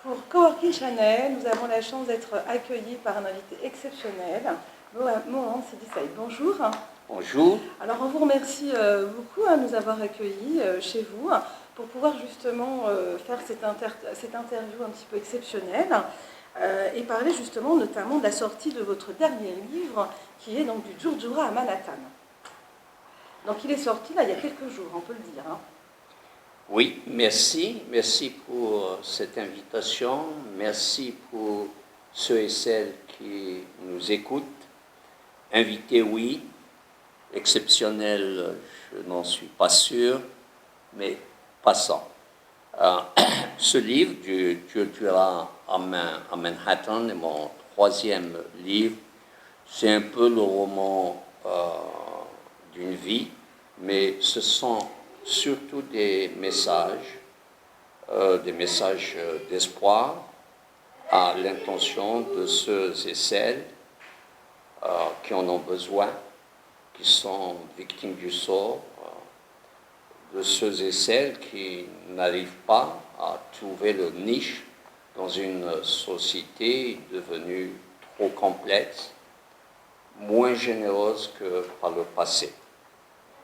Pour Coworking Channel, nous avons la chance d'être accueillis par un invité exceptionnel, Mohamed Sidi Saïd. Bonjour. Bonjour. Alors on vous remercie beaucoup de nous avoir accueillis chez vous pour pouvoir justement faire cette interview un petit peu exceptionnelle et parler justement notamment de la sortie de votre dernier livre qui est donc du Djurdjura à Manhattan. Donc il est sorti là il y a quelques jours, on peut le dire. Oui, merci. Merci pour cette invitation. Merci pour ceux et celles qui nous écoutent. Invité, oui. Exceptionnel, je n'en suis pas sûr, mais passant. Ce livre, du Djurdjura à Manhattan, est mon troisième livre. C'est un peu le roman d'une vie, mais ce sont surtout des messages d'espoir à l'intention de ceux et celles qui en ont besoin, qui sont victimes du sort, de ceux et celles qui n'arrivent pas à trouver leur niche dans une société devenue trop complexe, moins généreuse que par le passé.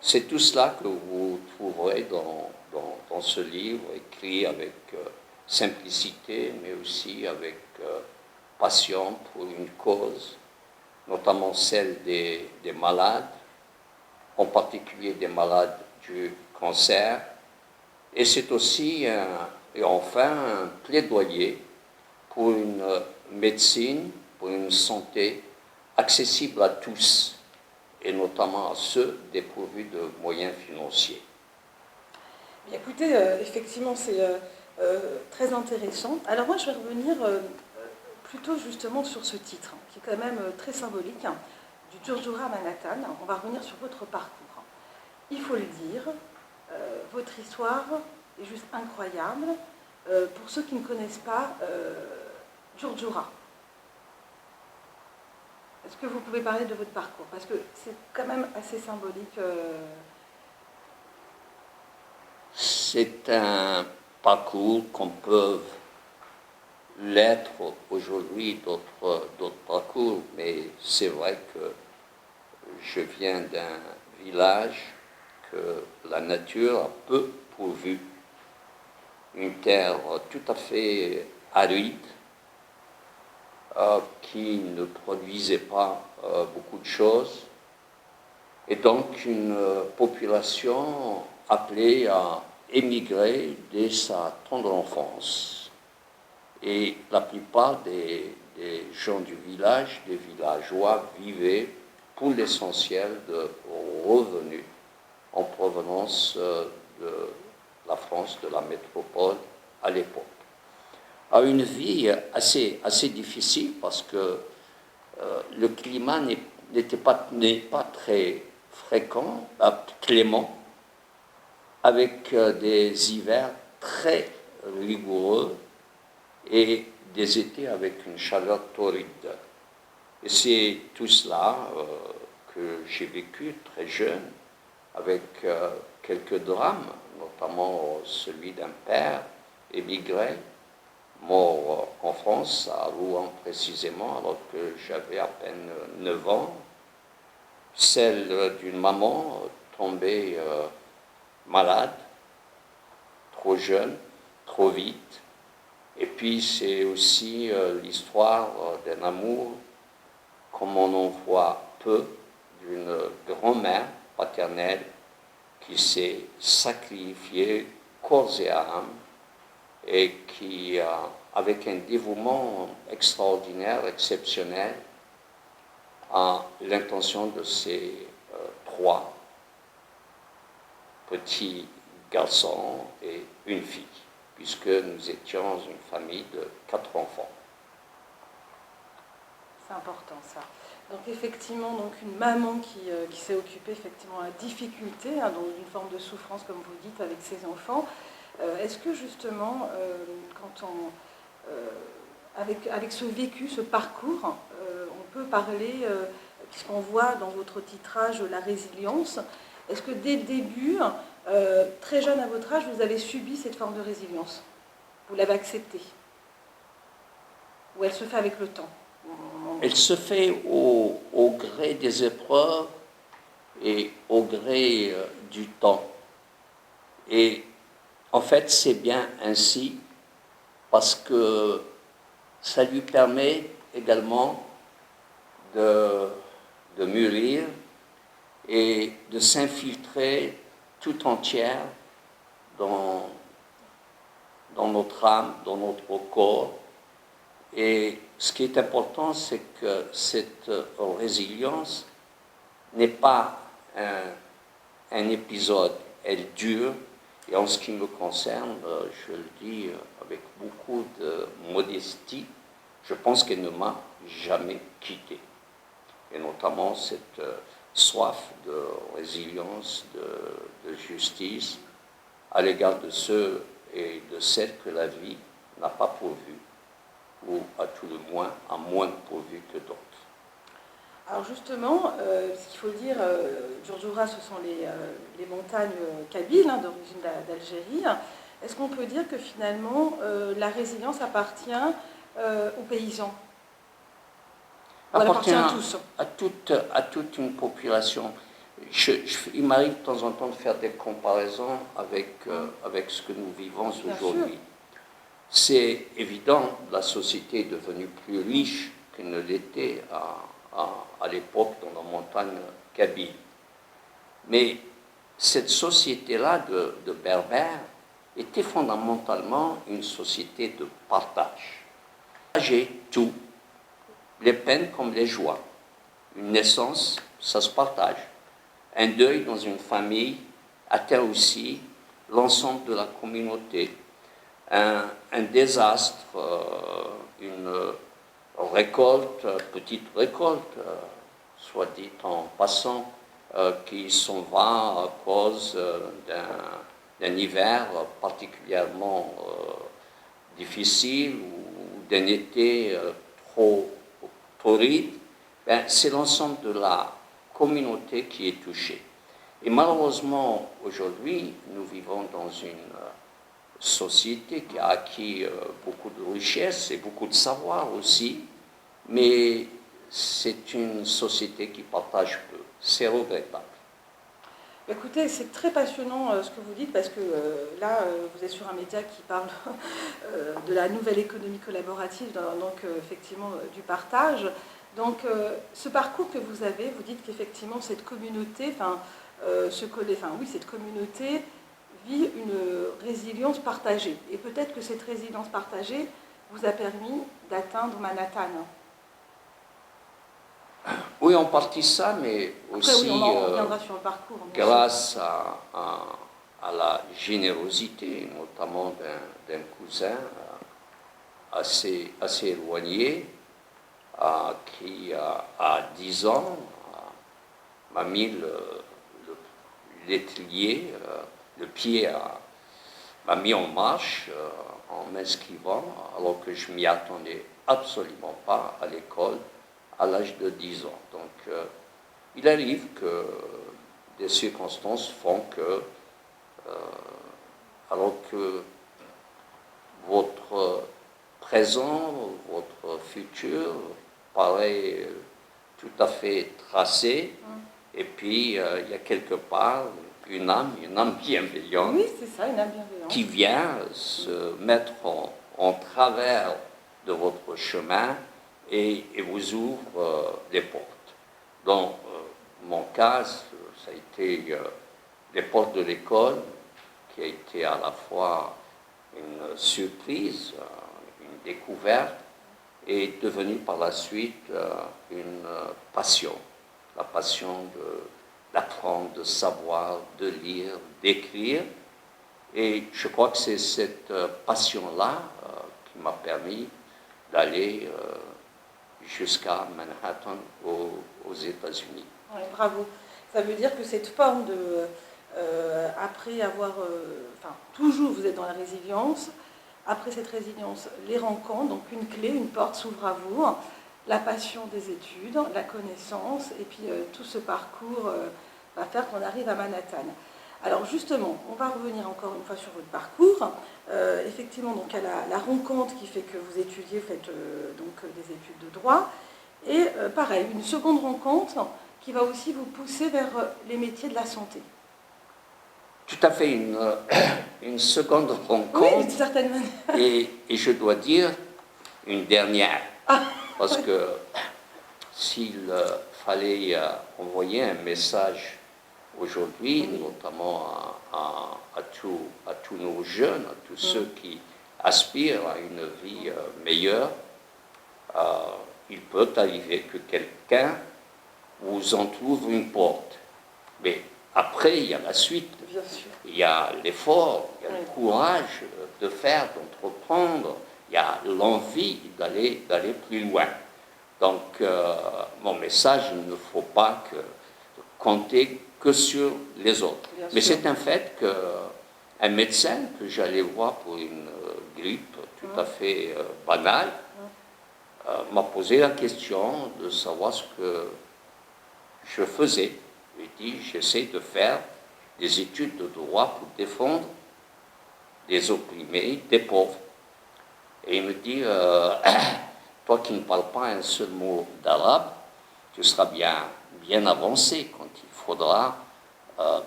C'est tout cela que vous trouverez dans ce livre, écrit avec simplicité, mais aussi avec passion pour une cause, notamment celle des malades, en particulier des malades du cancer. Et c'est aussi, et enfin, un plaidoyer pour une médecine, pour une santé accessible à tous, et notamment à ceux dépourvus de moyens financiers. Écoutez, effectivement, c'est très intéressant. Alors moi, je vais revenir plutôt justement sur ce titre, qui est quand même très symbolique, du Djurdjura à Manhattan. On va revenir sur votre parcours. Il faut le dire, votre histoire est juste incroyable. Pour ceux qui ne connaissent pas Djurdjura, est-ce que vous pouvez parler de votre parcours? Parce que c'est quand même assez symbolique. C'est un parcours qu'on peut l'être aujourd'hui d'autres parcours, mais c'est vrai que je viens d'un village que la nature a peu pourvu, une terre tout à fait aride, qui ne produisait pas beaucoup de choses, et donc une population appelée à émigrer dès sa tendre enfance. Et la plupart des gens du village, des villageois, vivaient pour l'essentiel de revenus en provenance de la France, de la métropole à l'époque. À une vie assez difficile parce que le climat n'est pas très fréquent, clément, avec des hivers très rigoureux et des étés avec une chaleur torride. Et c'est tout cela que j'ai vécu très jeune, avec quelques drames, notamment celui d'un père émigré, mort en France, à Rouen précisément, alors que j'avais à peine 9 ans, celle d'une maman tombée malade, trop jeune, trop vite, et puis c'est aussi l'histoire d'un amour, comme on en voit peu, d'une grand-mère paternelle qui s'est sacrifiée corps et âme, et qui, avec un dévouement extraordinaire, exceptionnel, a l'intention de ses 3 petits garçons et une fille, puisque nous étions une famille de 4 enfants. C'est important ça. Donc effectivement, donc une maman qui s'est occupée effectivement à la difficulté, dans une forme de souffrance, comme vous dites, avec ses enfants. Est-ce que justement, avec ce vécu, ce parcours, on peut parler, puisqu'on voit dans votre titrage la résilience, est-ce que dès le début, très jeune à votre âge, vous avez subi cette forme de résilience? Vous l'avez acceptée? ou elle se fait avec le temps? Elle se fait au gré des épreuves et au gré du temps. Et en fait, c'est bien ainsi parce que ça lui permet également de mûrir et de s'infiltrer tout entière dans notre âme, dans notre corps. Et ce qui est important, c'est que cette résilience n'est pas un épisode, elle dure. Et en ce qui me concerne, je le dis avec beaucoup de modestie, je pense qu'elle ne m'a jamais quitté. Et notamment cette soif de résilience, de justice à l'égard de ceux et de celles que la vie n'a pas pourvus, ou à tout le moins, à moins pourvus que d'autres. Alors justement, ce qu'il faut le dire, Djurdjura, ce sont les montagnes kabyles, d'origine d'Algérie. Est-ce qu'on peut dire que finalement, la résilience appartient aux paysans? Elle appartient à tous. À toute une population. Il m'arrive de temps en temps de faire des comparaisons avec ce que nous vivons aujourd'hui. C'est évident, la société est devenue plus riche qu'elle ne l'était à l'époque dans la montagne kabyle. Mais cette société-là de Berbères était fondamentalement une société de partage. Partager tout, les peines comme les joies. Une naissance, ça se partage. Un deuil dans une famille atteint aussi l'ensemble de la communauté. Un désastre, une récolte, petite récolte, soit dit en passant, qui s'en va à cause d'un hiver particulièrement difficile ou d'un été trop torride, c'est l'ensemble de la communauté qui est touchée. Et malheureusement, aujourd'hui, nous vivons dans une société qui a acquis beaucoup de richesses et beaucoup de savoir aussi, mais c'est une société qui partage peu. C'est regrettable. Écoutez, c'est très passionnant ce que vous dites, parce que là, vous êtes sur un média qui parle de la nouvelle économie collaborative, donc effectivement du partage. Donc ce parcours que vous avez, vous dites qu'effectivement cette communauté, cette communauté vit une résilience partagée. Et peut-être que cette résilience partagée vous a permis d'atteindre Manhattan. Oui, en partie ça, mais aussi après, oui, on reviendra sur le parcours, grâce à la générosité, notamment d'un cousin assez éloigné, qui à 10 ans m'a mis l'étrier, le pied m'a mis en marche en m'inscrivant, alors que je ne m'y attendais absolument pas à l'école à l'âge de 10 ans. Donc, il arrive que des circonstances font que, alors que votre présent, votre futur paraît tout à fait tracé, et puis il y a quelque part une âme bienveillante, oui, c'est ça, une âme bienveillante, qui vient se mettre en travers de votre chemin et vous ouvre les portes. Dans mon cas, ça a été les portes de l'école, qui a été à la fois une surprise, une découverte, et devenue par la suite une passion. La passion d'apprendre, de savoir, de lire, d'écrire. Et je crois que c'est cette passion-là qui m'a permis d'aller jusqu'à Manhattan, aux États-Unis. Oui, bravo. Ça veut dire que cette forme de... après avoir... toujours vous êtes dans la résilience. Après cette résilience, les rencontres, donc une clé, une porte s'ouvre à vous. La passion des études, la connaissance, et puis tout ce parcours va faire qu'on arrive à Manhattan. Alors justement, on va revenir encore une fois sur votre parcours. Effectivement, donc il y a la rencontre qui fait que vous étudiez, vous faites des études de droit. Et pareil, une seconde rencontre qui va aussi vous pousser vers les métiers de la santé. Tout à fait, une seconde rencontre. Oui, d'une certaine manière. Et je dois dire une dernière. Parce que s'il fallait envoyer un message aujourd'hui, notamment à tous nos jeunes, à tous ceux qui aspirent à une vie meilleure, il peut arriver que quelqu'un vous entrouvre une porte. Mais après, il y a la suite. Bien sûr. Il y a l'effort, il y a le courage de faire, d'entreprendre, il y a l'envie d'aller plus loin. Donc, mon message, il ne faut pas compter que sur les autres. Bien Mais sûr. c'est un fait qu'un médecin que j'allais voir pour une grippe tout à fait banale m'a posé la question de savoir ce que je faisais. Il dit, j'essaie de faire des études de droit pour défendre des opprimés, des pauvres. Et il me dit, toi qui ne parles pas un seul mot d'arabe, tu seras bien avancé quand il faudra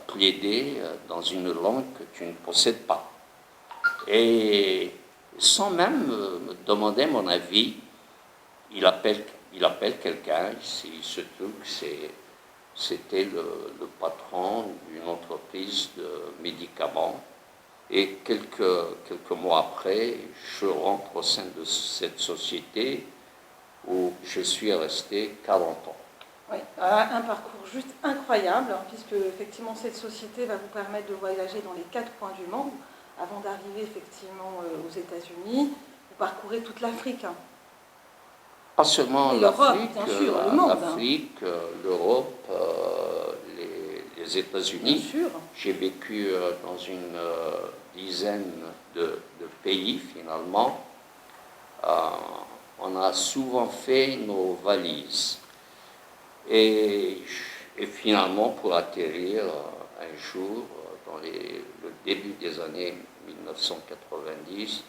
plaider dans une langue que tu ne possèdes pas. Et sans même me demander mon avis, il appelle quelqu'un, il se trouve que c'était le patron d'une entreprise de médicaments. Et quelques mois après, je rentre au sein de cette société où je suis resté 40 ans. Oui, un parcours juste incroyable, puisque effectivement cette société va vous permettre de voyager dans les 4 coins du monde avant d'arriver effectivement aux États-Unis. Vous parcourez toute l'Afrique. Pas seulement l'Afrique, bien sûr, le monde. L'Afrique, l'Europe, les États-Unis. Bien sûr. J'ai vécu dans une dizaine de pays finalement. On a souvent fait nos valises. Et finalement, pour atterrir un jour, dans le début des années 1990,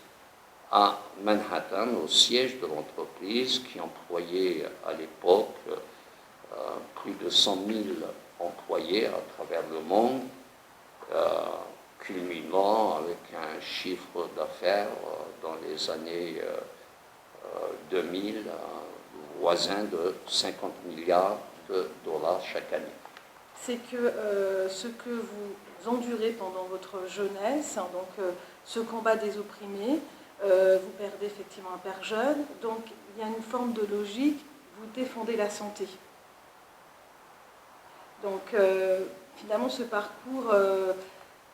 à Manhattan, au siège de l'entreprise qui employait à l'époque plus de 100 000 employés à travers le monde, culminant avec un chiffre d'affaires dans les années 2000, voisin de 50 milliards de dollars chaque année. C'est que ce que vous endurez pendant votre jeunesse, donc ce combat des opprimés, vous perdez effectivement un père jeune, donc il y a une forme de logique, vous défendez la santé. Donc finalement ce parcours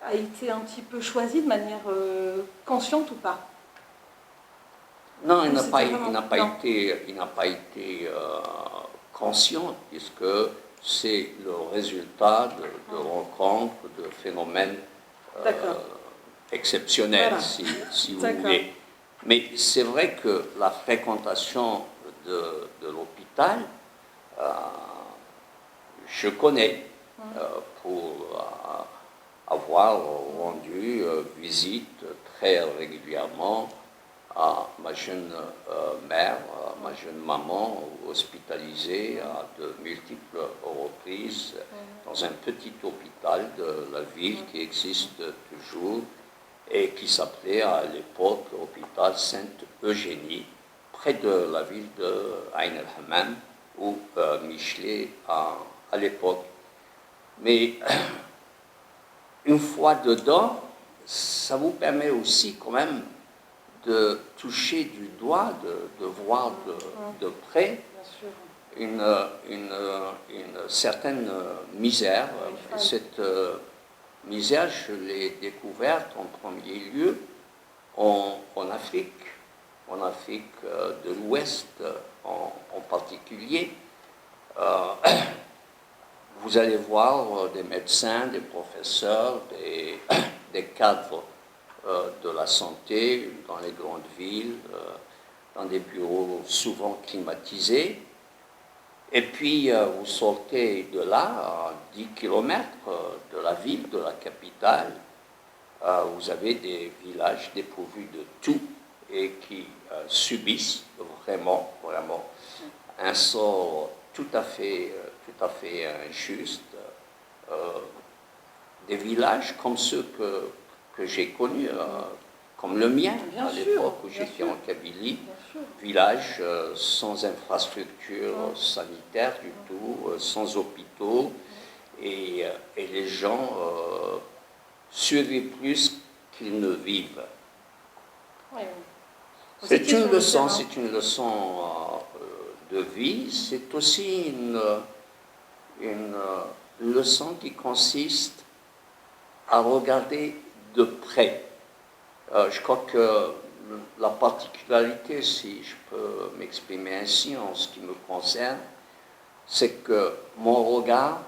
a été un petit peu choisi de manière consciente ou pas? Non, il n'a pas été conscient, puisque c'est le résultat de rencontres, de phénomènes exceptionnels, voilà. si vous voulez. Mais c'est vrai que la fréquentation de l'hôpital, je connais pour avoir rendu visite très régulièrement à ma jeune mère, à ma jeune maman, hospitalisée à de multiples reprises dans un petit hôpital de la ville qui existe toujours et qui s'appelait à l'époque l'hôpital Sainte-Eugénie, près de la ville de Ain el-Hammam, où Michelet à l'époque. Mais une fois dedans, ça vous permet aussi quand même de toucher du doigt, de voir de près une certaine misère. Et cette misère, je l'ai découverte en premier lieu en Afrique de l'Ouest en particulier. Vous allez voir des médecins, des professeurs, des cadres de la santé dans les grandes villes, dans des bureaux souvent climatisés, Et puis, vous sortez de là, à 10 kilomètres de la ville, de la capitale, vous avez des villages dépourvus de tout et qui subissent vraiment, vraiment un sort tout à fait injuste. Des villages comme ceux que j'ai connus, comme le mien, Bien à sûr, l'époque où bien j'étais sûr. en Kabylie, Bien sûr. village sans infrastructure sanitaire du tout, sans hôpitaux, et les gens survivent plus qu'ils ne vivent. Oui, oui. Vous C'est étiez une sur le leçon, terrain. c'est une leçon de vie, c'est aussi une leçon qui consiste à regarder de près. Je crois que la particularité, si je peux m'exprimer ainsi en ce qui me concerne, c'est que mon regard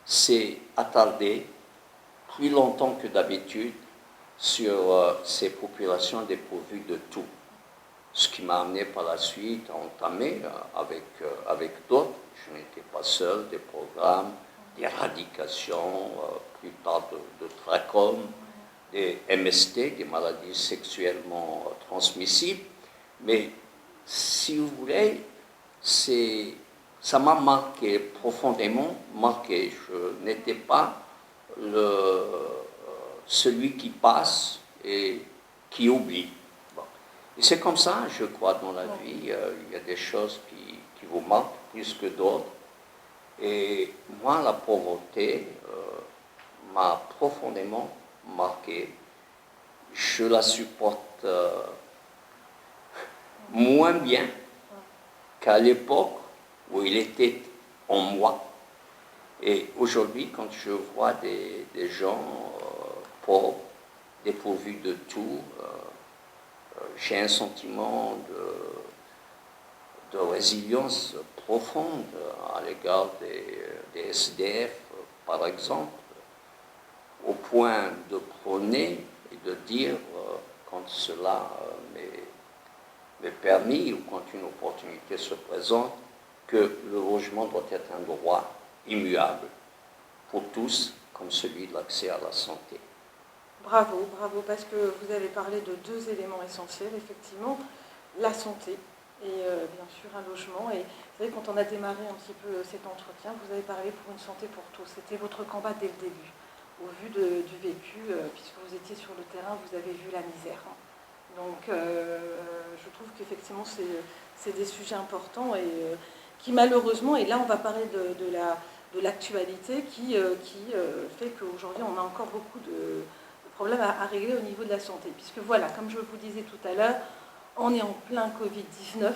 s'est attardé plus longtemps que d'habitude sur ces populations dépourvues de tout. Ce qui m'a amené par la suite à entamer avec d'autres, je n'étais pas seul, des programmes d'éradication, plus tard de trachome, des MST, des maladies sexuellement transmissibles. Mais si vous voulez, ça m'a marqué, profondément marqué. Je n'étais pas celui qui passe et qui oublie. Bon. Et c'est comme ça, je crois, dans la vie. Il y a des choses qui vous marquent plus que d'autres. Et moi, la pauvreté m'a profondément marqué. Je la supporte moins bien qu'à l'époque où il était en moi. Et aujourd'hui, quand je vois des gens pauvres, dépourvus de tout, j'ai un sentiment de résilience profonde à l'égard des SDF, par exemple, au point de prôner et de dire, quand cela m'est permis ou quand une opportunité se présente, que le logement doit être un droit immuable pour tous, comme celui de l'accès à la santé. Bravo, bravo, parce que vous avez parlé de deux éléments essentiels, effectivement, la santé et bien sûr un logement. Et vous savez, quand on a démarré un petit peu cet entretien, vous avez parlé pour une santé pour tous. C'était votre combat dès le début. Au vu du vécu, puisque vous étiez sur le terrain, vous avez vu la misère. Donc je trouve qu'effectivement c'est des sujets importants et qui malheureusement, et là on va parler de l'actualité qui fait qu'aujourd'hui on a encore beaucoup de problèmes à régler au niveau de la santé. Puisque voilà, comme je vous disais tout à l'heure, on est en plein Covid-19,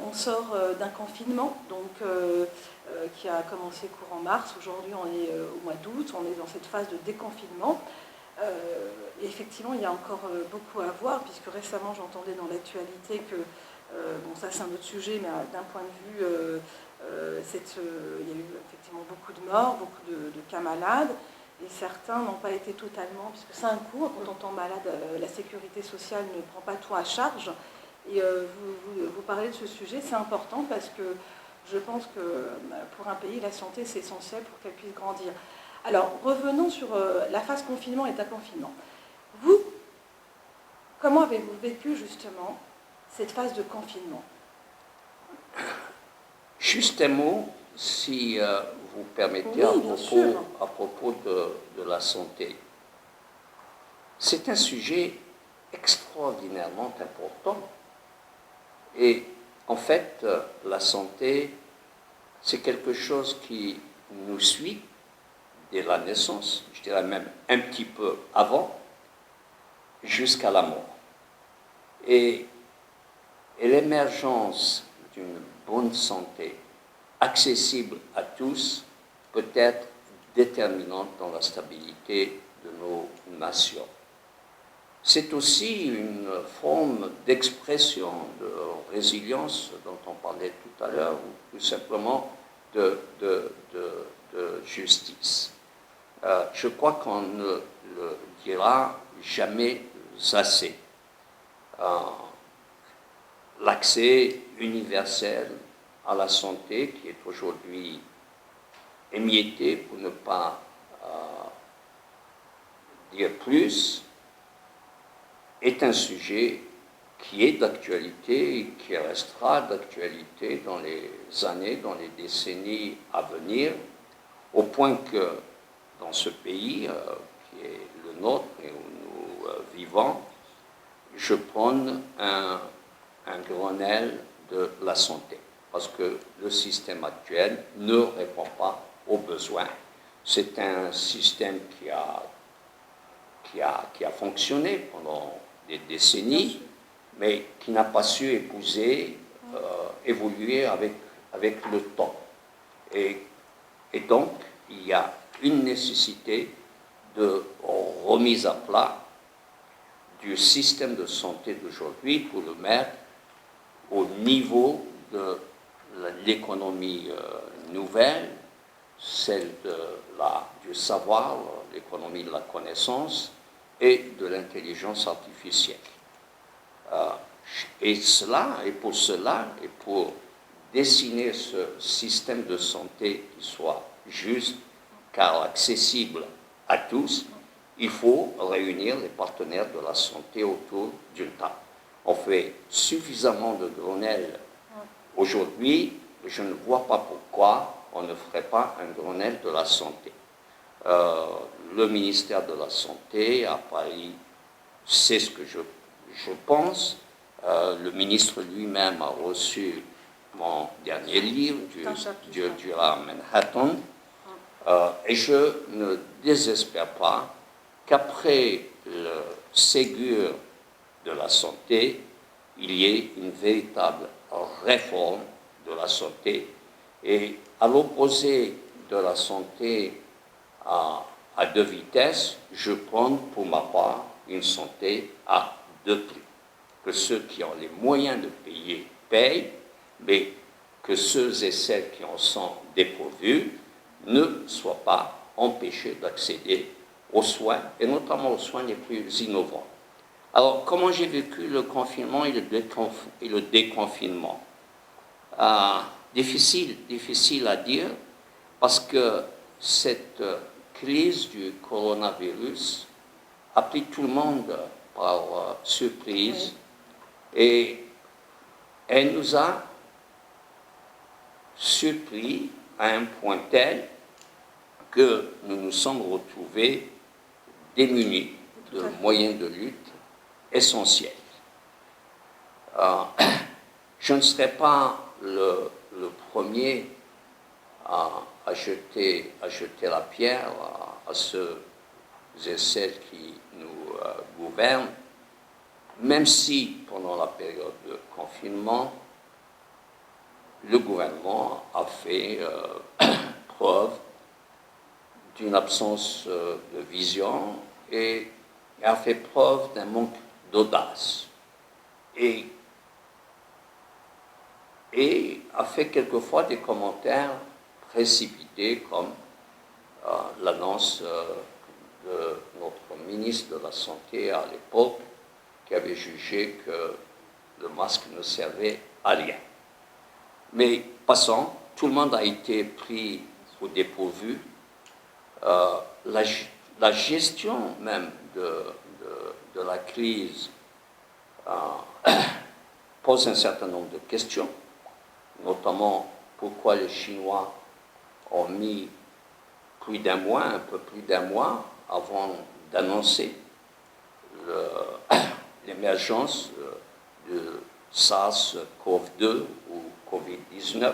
on sort d'un confinement donc, qui a commencé courant mars. Aujourd'hui on est au mois d'août, on est dans cette phase de déconfinement. Et effectivement, il y a encore beaucoup à voir, puisque récemment j'entendais dans l'actualité que, bon ça c'est un autre sujet, mais d'un point de vue, il y a eu effectivement beaucoup de morts, beaucoup de cas malades, et certains n'ont pas été totalement, puisque c'est un coût, quand on tombe malade, la sécurité sociale ne prend pas tout à charge. Et vous parlez de ce sujet, c'est important parce que je pense que pour un pays, la santé c'est essentiel pour qu'elle puisse grandir. Alors, revenons sur la phase confinement et confinement. Vous, comment avez-vous vécu justement cette phase de confinement? Juste un mot, si vous permettez, Oui, à propos de la santé. C'est un sujet extraordinairement important. Et en fait, la santé, c'est quelque chose qui nous suit dès la naissance, je dirais même un petit peu avant, jusqu'à la mort. Et l'émergence d'une bonne santé, accessible à tous, peut être déterminante dans la stabilité de nos nations. C'est aussi une forme d'expression de résilience dont on parlait tout à l'heure, ou tout simplement de justice. Je crois qu'on ne le dira jamais assez. L'accès universel à la santé, qui est aujourd'hui émiettée, pour ne pas dire plus, est un sujet qui est d'actualité et qui restera d'actualité dans les années, dans les décennies à venir, au point que dans ce pays qui est le nôtre et où nous vivons, je prône un Grenelle de la santé, parce que le système actuel ne répond pas aux besoins. C'est un système qui a fonctionné pendant des décennies, mais qui n'a pas su évoluer avec le temps. Et donc, il y a une nécessité de remise à plat du système de santé d'aujourd'hui pour le mettre au niveau de l'économie nouvelle, celle du savoir, l'économie de la connaissance et de l'intelligence artificielle. Et pour cela, et pour dessiner ce système de santé qui soit juste, car accessible à tous, il faut réunir les partenaires de la santé autour d'une table. On fait suffisamment de Grenelle aujourd'hui, je ne vois pas pourquoi on ne ferait pas un Grenelle de la santé. Le ministère de la Santé à Paris, c'est ce que je pense. Le ministre lui-même a reçu mon dernier livre, Durant Manhattan, et je ne désespère pas qu'après le Ségur de la santé, il y ait une véritable réforme de la santé. Et à l'opposé de la santé à deux vitesses, je prends pour ma part une santé à deux prix. Que ceux qui ont les moyens de payer payent, mais que ceux et celles qui en sont dépourvus ne soient pas empêchés d'accéder aux soins, et notamment aux soins les plus innovants. Alors, comment j'ai vécu le confinement et le déconfinement? Difficile à dire, parce que cette crise du coronavirus a pris tout le monde par surprise, et elle nous a surpris à un point tel que nous nous sommes retrouvés démunis de moyens de lutte essentiels. Je ne serai pas le premier à jeter la pierre à ceux et celles qui nous gouvernent, même si pendant la période de confinement, le gouvernement a fait preuve d'une absence de vision et a fait preuve d'un manque d'audace et a fait quelquefois des commentaires précipités, comme l'annonce de notre ministre de la Santé à l'époque, qui avait jugé que le masque ne servait à rien. Mais passons, tout le monde a été pris au dépourvu. La gestion même de la crise pose un certain nombre de questions, notamment pourquoi les Chinois ont mis un peu plus d'un mois avant d'annoncer l'émergence de SARS-CoV-2 ou COVID-19.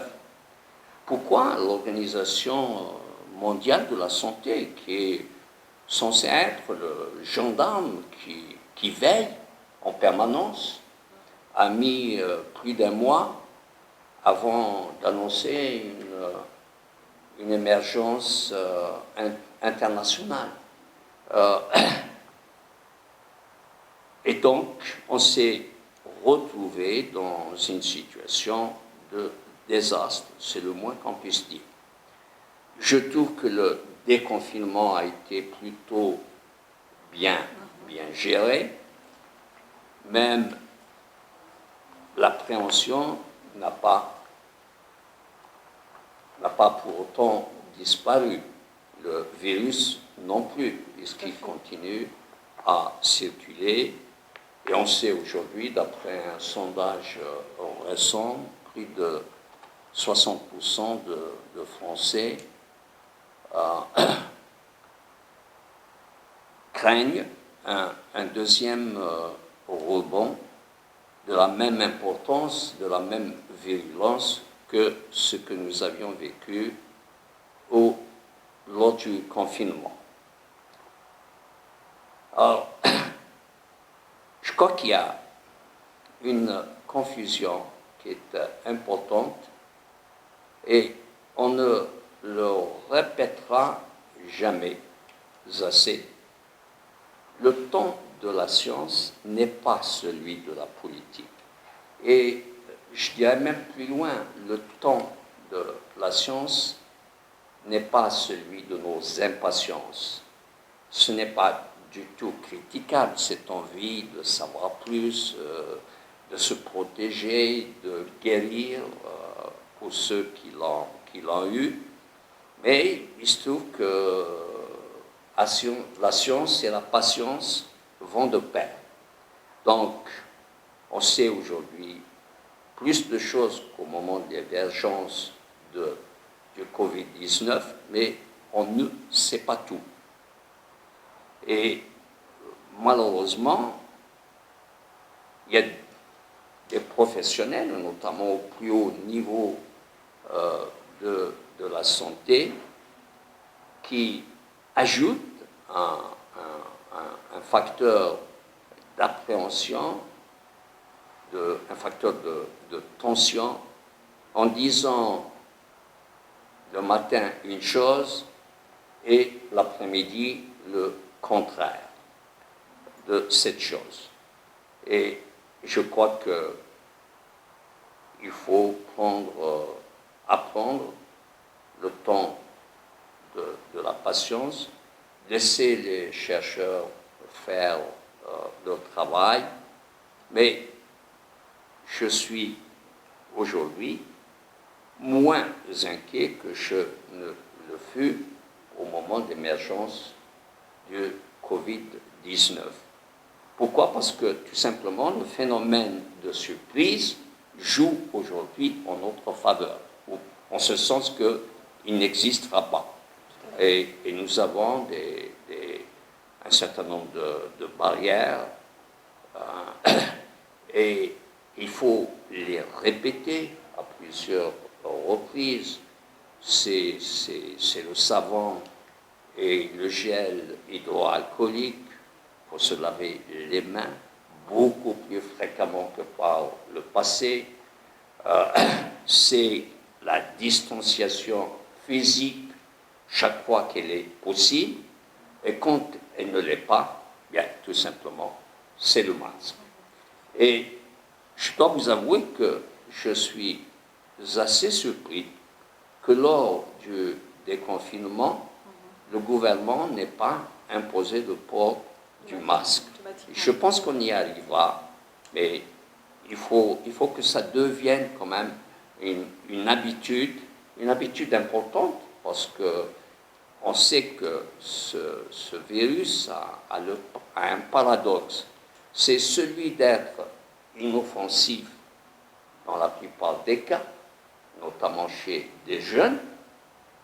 Pourquoi l'Organisation mondiale de la santé, qui est censée être le gendarme qui veille en permanence, a mis plus d'un mois avant d'annoncer une émergence internationale. Et donc, on s'est retrouvé dans une situation de désastre, c'est le moins qu'on puisse dire. Je trouve que le déconfinement a été plutôt bien géré, même l'appréhension n'a pas n'a pas pour autant disparu. Le virus non plus, puisqu'il continue à circuler. Et on sait aujourd'hui, d'après un sondage récent, plus de 60% de Français craignent un deuxième rebond de la même importance, de la même virulence que ce que nous avions vécu lors du confinement. Alors, je crois qu'il y a une confusion qui est importante et on ne le répétera jamais assez. Le temps de la science n'est pas celui de la politique. Et je dirais même plus loin, le temps de la science n'est pas celui de nos impatiences. Ce n'est pas du tout critiquable, cette envie de savoir plus, de se protéger, de guérir pour ceux qui l'ont eu. Mais il se trouve que la science et la patience vont de pair. Donc, on sait aujourd'hui plus de choses qu'au moment de l'émergence du Covid-19, mais on ne sait pas tout. Et malheureusement, il y a des professionnels, notamment au plus haut niveau de la santé, qui ajoutent un facteur d'appréhension, un facteur de tension, en disant le matin une chose et l'après-midi le contraire de cette chose. Et je crois qu'il faut apprendre le temps de la patience, laisser les chercheurs faire leur travail, mais je suis aujourd'hui moins inquiet que je ne le fus au moment d'émergence du Covid-19. Pourquoi? Parce que tout simplement le phénomène de surprise joue aujourd'hui en notre faveur, en ce sens qu'il n'existera pas. Et nous avons un certain nombre de barrières et il faut les répéter à plusieurs reprises. C'est le savon et le gel hydroalcoolique pour se laver les mains beaucoup plus fréquemment que par le passé. C'est la distanciation physique chaque fois qu'elle est possible, et quand elle ne l'est pas, bien tout simplement, c'est le masque. Et je dois vous avouer que je suis assez surpris que lors du déconfinement, le gouvernement n'ait pas imposé le port du masque. Je pense qu'on y arrivera, mais il faut que ça devienne quand même une habitude importante, parce que on sait que ce virus a un paradoxe. C'est celui d'être inoffensif dans la plupart des cas, notamment chez des jeunes,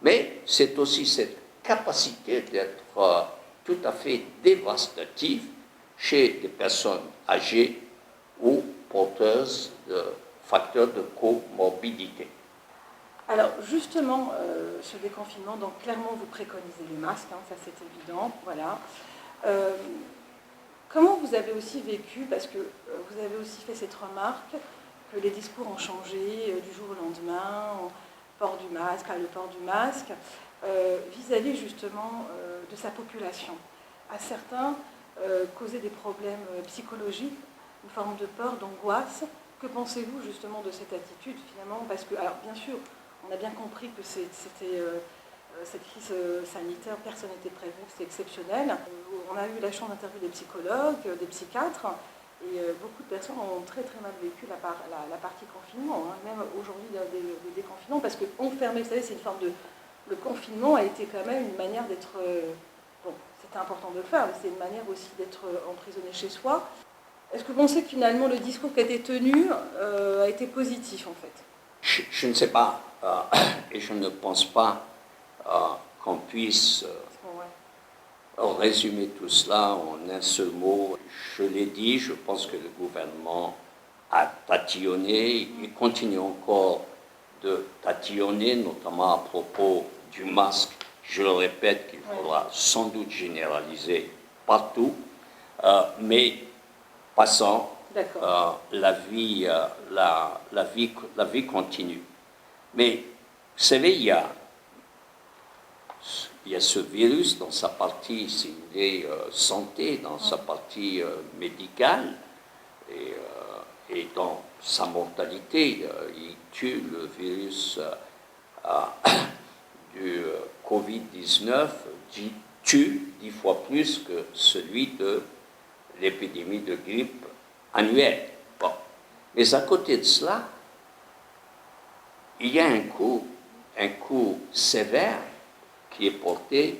mais c'est aussi cette capacité d'être tout à fait dévastatif chez des personnes âgées ou porteuses de facteurs de comorbidité. Alors justement, ce déconfinement, donc clairement vous préconisez le masque, hein, ça c'est évident, voilà. Comment vous avez aussi vécu, parce que vous avez aussi fait cette remarque, que les discours ont changé du jour au lendemain, port du masque, le port du masque, vis-à-vis justement de sa population. À certains, causer des problèmes psychologiques, une forme de peur, d'angoisse. Que pensez-vous justement de cette attitude finalement? Parce que, alors bien sûr, on a bien compris que c'était cette crise sanitaire, personne n'était prévu, c'était exceptionnel. On a eu la chance d'interviewer des psychologues, des psychiatres, Et beaucoup de personnes ont très très mal vécu la partie confinement, hein, même aujourd'hui le déconfinement, parce qu'enfermer, vous savez, c'est une forme de... Le confinement a été quand même une manière d'être... bon, c'était important de le faire, mais c'est une manière aussi d'être emprisonné chez soi. Est-ce que vous pensez que finalement le discours qui a été tenu a été positif en fait? Je ne sais pas, et je ne pense pas qu'on puisse résumer tout cela en un seul mot. Je l'ai dit, je pense que le gouvernement a tatillonné, il continue encore de tatillonner, notamment à propos du masque. Je le répète qu'il faudra sans doute généraliser partout, mais passant, la vie continue. Mais vous savez, il y a ce virus dans sa partie, si vous voulez, santé, dans sa partie médicale, et dans sa mortalité. Il tue le virus du Covid-19, tue 10 fois plus que celui de l'épidémie de grippe annuelle. Bon. Mais à côté de cela, il y a un coup sévère qui est porté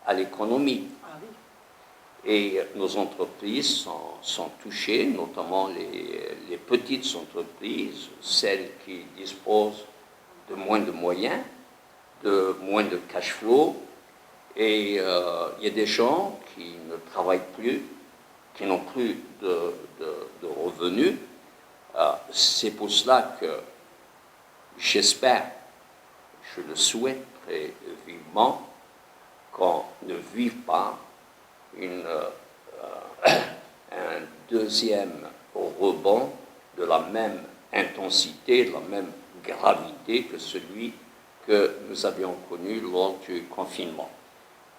à l'économie. Ah oui. Et nos entreprises sont touchées, notamment les petites entreprises, celles qui disposent de moins de moyens, de moins de cash flow. Et il y a des gens qui ne travaillent plus, qui n'ont plus de revenus. C'est pour cela que j'espère, je le souhaite très vivement, qu'on ne vive pas un deuxième rebond de la même intensité, de la même gravité que celui que nous avions connu lors du confinement.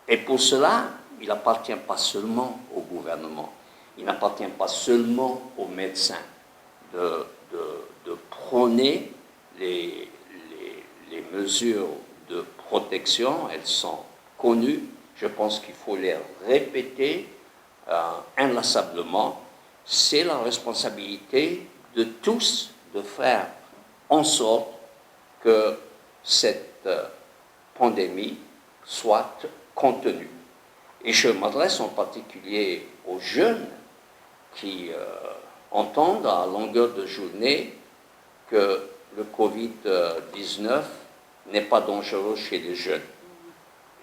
Et pour cela, il n'appartient pas seulement au gouvernement, il n'appartient pas seulement aux médecins de prôner les mesures de protection. Elles sont connues. Je pense qu'il faut les répéter inlassablement. C'est la responsabilité de tous de faire en sorte que cette pandémie soit contenue. Et je m'adresse en particulier aux jeunes qui entendent à longueur de journée que le Covid-19 n'est pas dangereux chez les jeunes.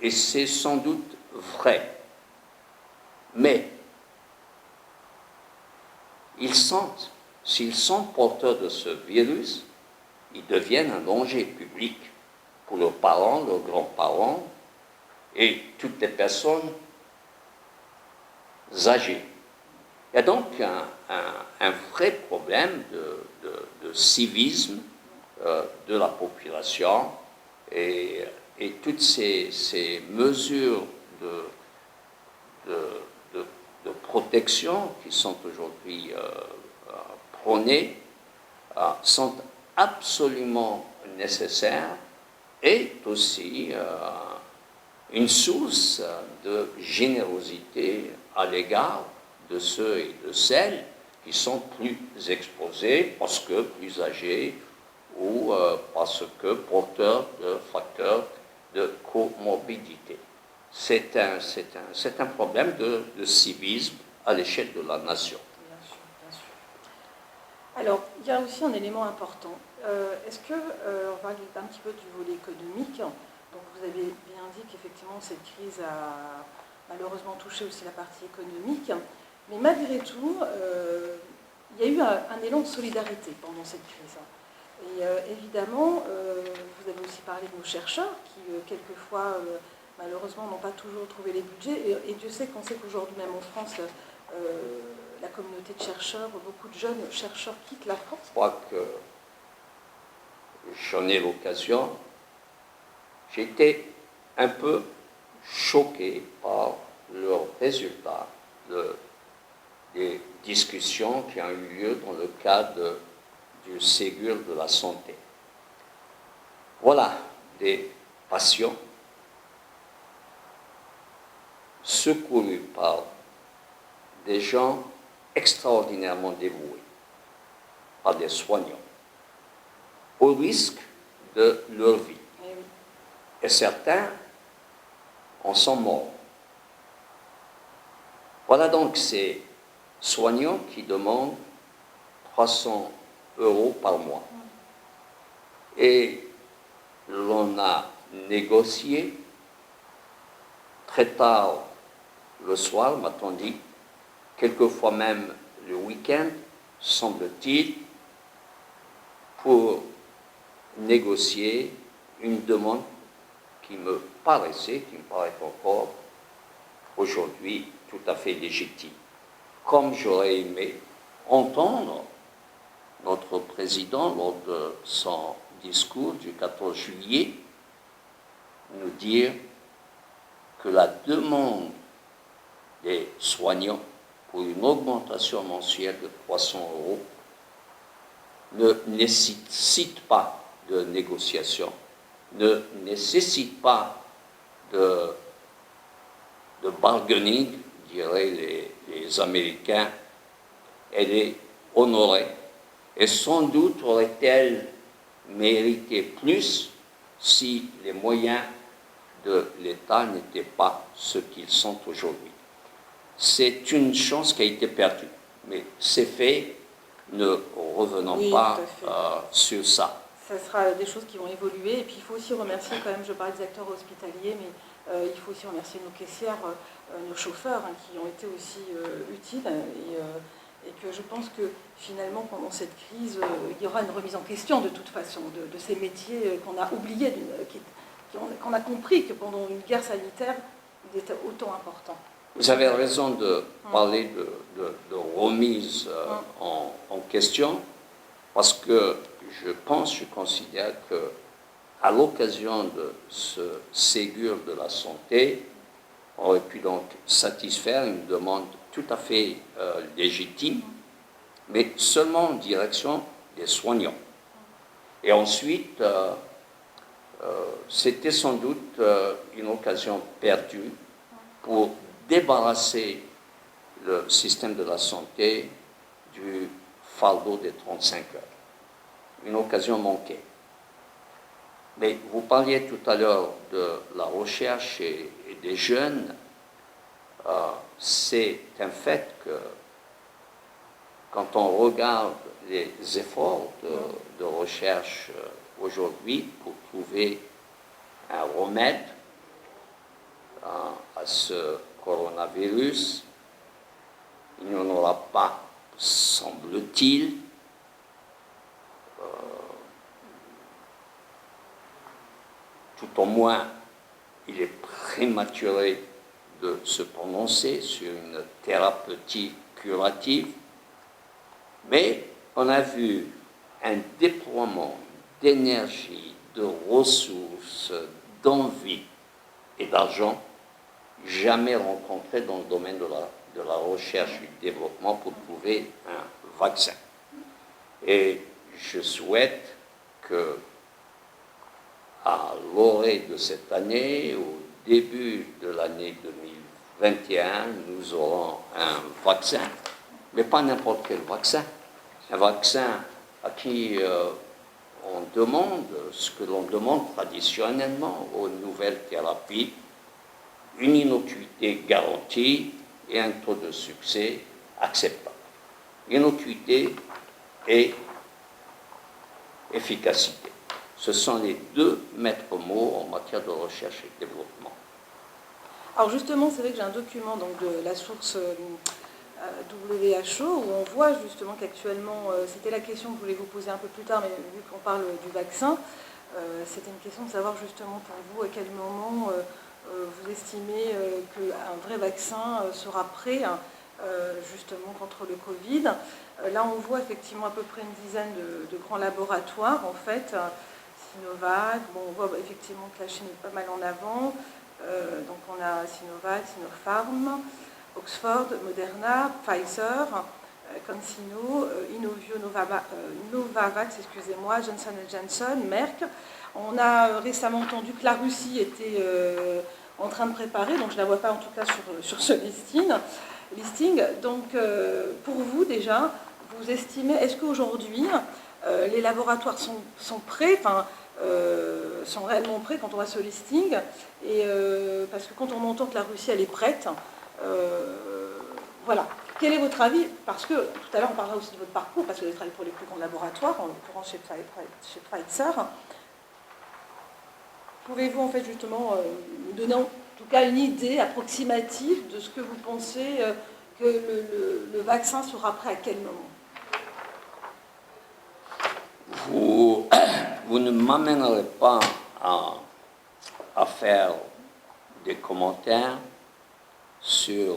Et c'est sans doute vrai. Mais s'ils sont porteurs de ce virus, ils deviennent un danger public pour leurs parents, leurs grands-parents et toutes les personnes âgées. Il y a donc un vrai problème de civisme de la population et toutes ces mesures de protection qui sont aujourd'hui prônées sont absolument nécessaires et aussi une source de générosité à l'égard de ceux et de celles qui sont plus exposés parce que plus âgés ou parce que porteurs de facteurs de comorbidité. C'est un problème de civisme à l'échelle de la nation. Bien sûr, bien sûr. Alors, il y a aussi un élément important. Est-ce que, on va parler un petit peu du volet économique. Donc, vous avez bien dit qu'effectivement, cette crise a malheureusement touché aussi la partie économique. Mais malgré tout, il y a eu un élan de solidarité pendant cette crise. Et évidemment, vous avez aussi parlé de nos chercheurs qui, quelquefois, malheureusement, n'ont pas toujours trouvé les budgets. Et Dieu sait qu'on sait qu'aujourd'hui, même en France, la communauté de chercheurs, beaucoup de jeunes chercheurs quittent la France. Je crois que j'en ai l'occasion. J'ai été un peu choqué par leurs résultats des discussions qui ont eu lieu dans le cadre du Ségur de la santé. Voilà des patients secourus par des gens extraordinairement dévoués par des soignants, au risque de leur vie. Et certains en sont morts. Voilà donc ces soignants qui demandent 300 € par mois. Et l'on a négocié très tard le soir, m'a-t-on dit, quelquefois même le week-end, semble-t-il, pour négocier une demande qui me paraît encore aujourd'hui tout à fait légitime. Comme j'aurais aimé entendre notre président, lors de son discours du 14 juillet, nous dire que la demande des soignants pour une augmentation mensuelle de 300 € ne nécessite pas de négociation, ne nécessite pas de bargaining, diraient les Américains. Elle est honorée. Et sans doute aurait-elle mérité plus si les moyens de l'État n'étaient pas ce qu'ils sont aujourd'hui. C'est une chance qui a été perdue, mais c'est fait, ne revenons pas sur ça. Ça sera des choses qui vont évoluer, et puis il faut aussi remercier quand même, je parlais des acteurs hospitaliers, mais il faut aussi remercier nos caissières, nos chauffeurs, qui ont été aussi utiles, et que je pense que finalement pendant cette crise, il y aura une remise en question de toute façon, de ces métiers qu'on a oubliés, qu'on a compris que pendant une guerre sanitaire, ils étaient autant importants. Vous avez raison de parler de remise en question, parce que je considère que à l'occasion de ce Ségur de la santé, on aurait pu donc satisfaire une demande tout à fait légitime, mais seulement en direction des soignants. Et ensuite, c'était sans doute une occasion perdue pour débarrasser le système de la santé du fardeau des 35 heures. Une occasion manquée. Mais vous parliez tout à l'heure de la recherche et des jeunes. C'est un fait que quand on regarde les efforts de recherche aujourd'hui pour trouver un remède à ce coronavirus, il n'y en aura pas, semble-t-il, tout au moins, il est prématuré de se prononcer sur une thérapeutique curative, mais on a vu un déploiement d'énergie, de ressources, d'envie et d'argent jamais rencontré dans le domaine de la recherche et du développement pour trouver un vaccin. Et je souhaite que à l'orée de cette année, au début de l'année 2021, nous aurons un vaccin, mais pas n'importe quel vaccin. Un vaccin à qui on demande ce que l'on demande traditionnellement aux nouvelles thérapies, une innocuité garantie et un taux de succès acceptable. Innocuité et efficacité. Ce sont les deux maîtres mots en matière de recherche et de développement. Alors justement, c'est vrai que j'ai un document donc, de la source WHO où on voit justement qu'actuellement, c'était la question que je voulais vous poser un peu plus tard, mais vu qu'on parle du vaccin, c'était une question de savoir justement pour vous à quel moment vous estimez qu'un vrai vaccin sera prêt justement contre le Covid. Là, on voit effectivement à peu près une dizaine de grands laboratoires en fait. Sinovac, bon, on voit effectivement que la Chine est pas mal en avant. Donc on a Sinovac, Sinopharm, Oxford, Moderna, Pfizer, CanSino, Inovio, Novavax, excusez-moi, Johnson & Johnson, Merck. On a récemment entendu que la Russie était en train de préparer, donc je ne la vois pas en tout cas sur ce listing. listing. Donc, pour vous déjà, vous estimez, est-ce qu'aujourd'hui, les laboratoires sont prêts, sont réellement prêts quand on voit ce listing, et parce que quand on entend que la Russie elle est prête, voilà. Quel est votre avis? Parce que tout à l'heure on parlera aussi de votre parcours, parce que vous avez travaillé pour les plus grands laboratoires, en l'occurrence chez Pfizer. Pouvez-vous en fait justement nous donner en tout cas une idée approximative de ce que vous pensez que le vaccin sera prêt à quel moment? Vous ne m'amènerez pas à faire des commentaires sur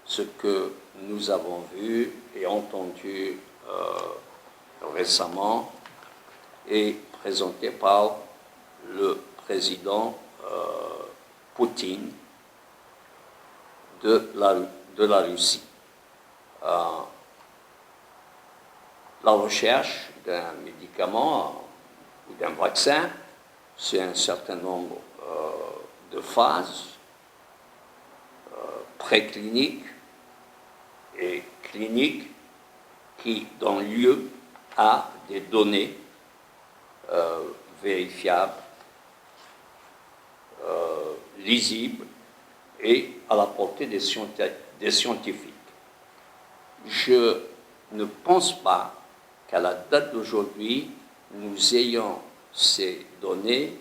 ce que nous avons vu et entendu récemment et présenté par le président Poutine de la Russie. La recherche d'un médicament ou d'un vaccin, c'est un certain nombre de phases précliniques et cliniques qui donnent lieu à des données vérifiables, lisibles et à la portée des scientifiques. Je ne pense pas qu'à la date d'aujourd'hui, nous ayons ces données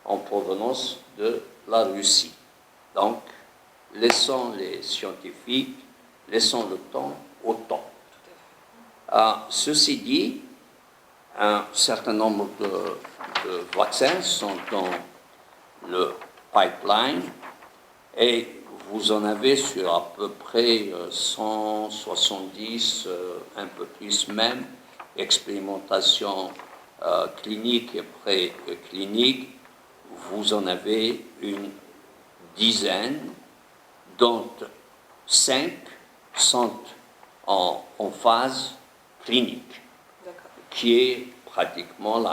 en provenance de la Russie. Donc, laissons les scientifiques, laissons le temps au temps. Ceci dit, un certain nombre de vaccins sont dans le pipeline et vous en avez sur à peu près 170, un peu plus même, expérimentations cliniques et précliniques. Vous en avez une dizaine, dont 5 sont en phase clinique, qui est pratiquement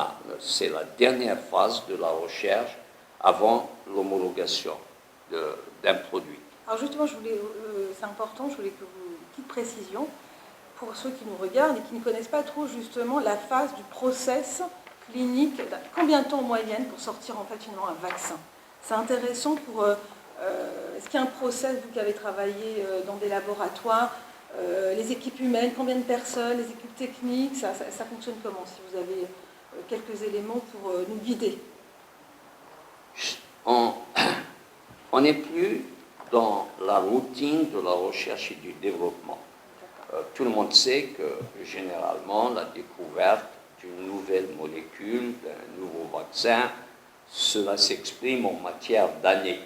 c'est la dernière phase de la recherche avant l'homologation d'un produit. Alors justement, c'est important, je voulais que vous, une petite précision, pour ceux qui nous regardent et qui ne connaissent pas trop justement la phase du process clinique, combien de temps en moyenne pour sortir en fait finalement un vaccin? C'est intéressant pour... est-ce qu'il y a un process, vous qui avez travaillé dans des laboratoires, les équipes humaines, combien de personnes, les équipes techniques, ça fonctionne comment? Si vous avez quelques éléments pour nous guider. On n'est plus dans la routine de la recherche et du développement. Tout le monde sait que généralement la découverte d'une nouvelle molécule, d'un nouveau vaccin, cela s'exprime en matière d'années.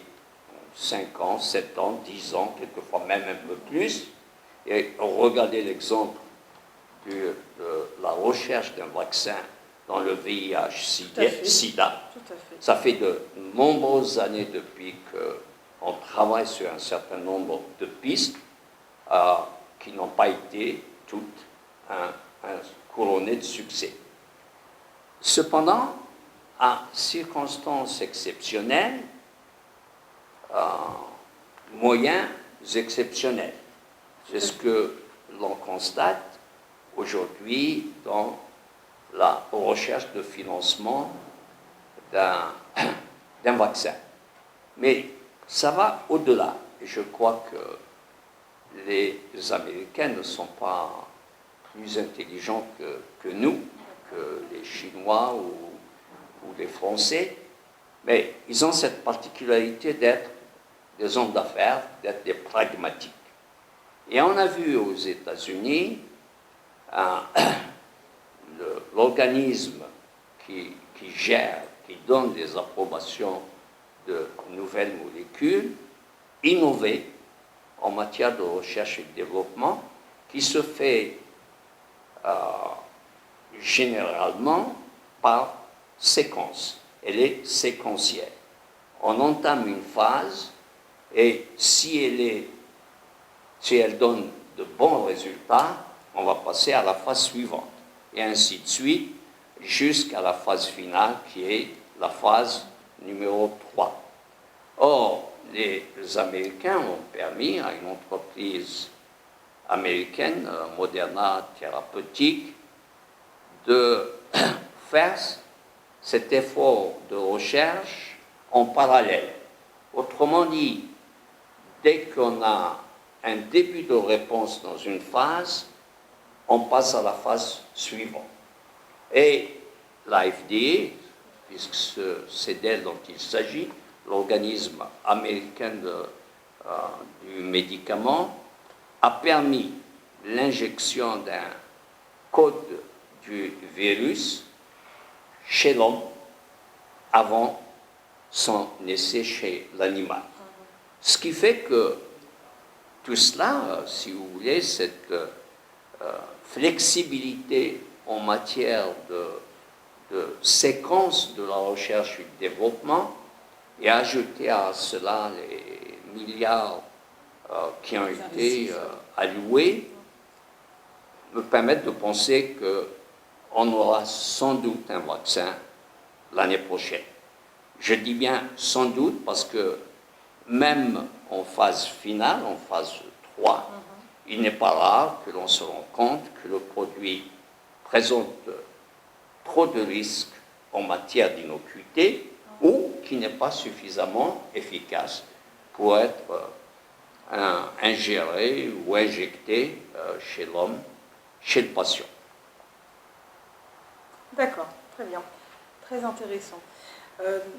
5 ans, 7 ans, 10 ans, quelquefois même un peu plus. Et regardez l'exemple de la recherche d'un vaccin dans le VIH-Sida. Ça fait de nombreuses années depuis qu'on travaille sur un certain nombre de pistes qui n'ont pas été toutes couronnées de succès. Cependant, à circonstances exceptionnelles, moyens exceptionnels. C'est ce que l'on constate aujourd'hui dans la recherche de financement d'un vaccin. Mais ça va au-delà. Et je crois que les Américains ne sont pas plus intelligents que nous, que les Chinois ou les Français, mais ils ont cette particularité d'être des hommes d'affaires, d'être des pragmatiques. Et on a vu aux États-Unis l'organisme qui gère, qui donne des approbations de nouvelles molécules, innover en matière de recherche et de développement, qui se fait généralement par séquence. Elle est séquentielle. On entame une phase et si elle donne de bons résultats, on va passer à la phase suivante. Et ainsi de suite, jusqu'à la phase finale qui est la phase numéro 3. Or, les Américains ont permis à une entreprise américaine, Moderna Thérapeutique, de faire cet effort de recherche en parallèle. Autrement dit, dès qu'on a un début de réponse dans une phase, on passe à la phase suivante. Et l'AFDA, puisque c'est d'elle dont il s'agit, l'organisme américain du médicament, a permis l'injection d'un code du virus chez l'homme avant son essai chez l'animal. Ce qui fait que tout cela, si vous voulez, cette flexibilité en matière de séquence de la recherche et du développement, et ajouter à cela les milliards qui ont été alloués, me permettent de penser qu'on aura sans doute un vaccin l'année prochaine. Je dis bien sans doute parce que même en phase finale, en phase 3, il n'est pas rare que l'on se rende compte que le produit présente trop de risques en matière d'innocuité ou qui n'est pas suffisamment efficace pour être ingéré ou injecté chez l'homme, chez le patient. D'accord, très bien, très intéressant.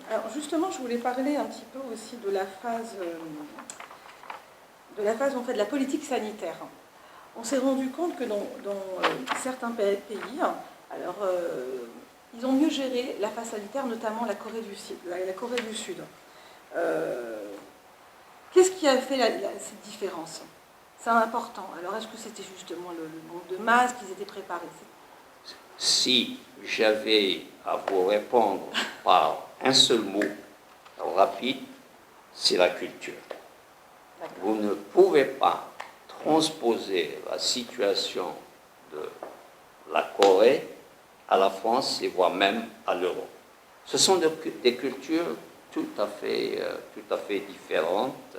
Alors justement, je voulais parler un petit peu aussi de la phase en fait, de la politique sanitaire. On s'est rendu compte que dans certains pays, alors, ils ont mieux géré la phase sanitaire, notamment la Corée du Sud. Qu'est-ce qui a fait cette différence? C'est important. Alors, est-ce que c'était justement le manque de masques, qu'ils étaient préparés? Si j'avais à vous répondre par un seul mot rapide, c'est la culture. Vous ne pouvez pas transposer la situation de la Corée à la France et voire même à l'Europe. Ce sont des cultures tout à fait différentes.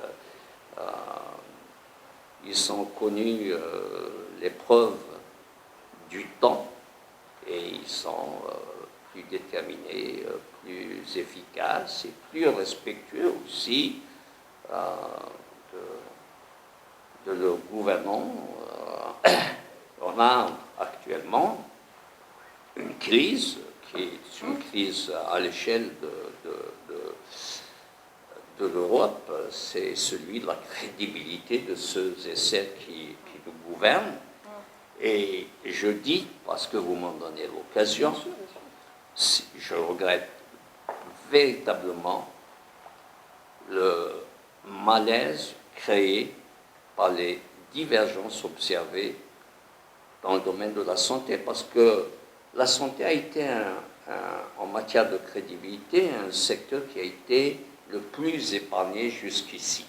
Ils ont connu l'épreuve du temps et ils sont plus déterminés, plus efficaces et plus respectueux aussi de leur gouvernement. On a actuellement une crise qui est une crise à l'échelle de l'Europe, c'est celui de la crédibilité de ceux et celles qui nous gouvernent. Et je dis, parce que vous m'en donnez l'occasion, je regrette véritablement le malaise créé par les divergences observées dans le domaine de la santé, parce que la santé a été, en matière de crédibilité, un secteur qui a été le plus épargné jusqu'ici.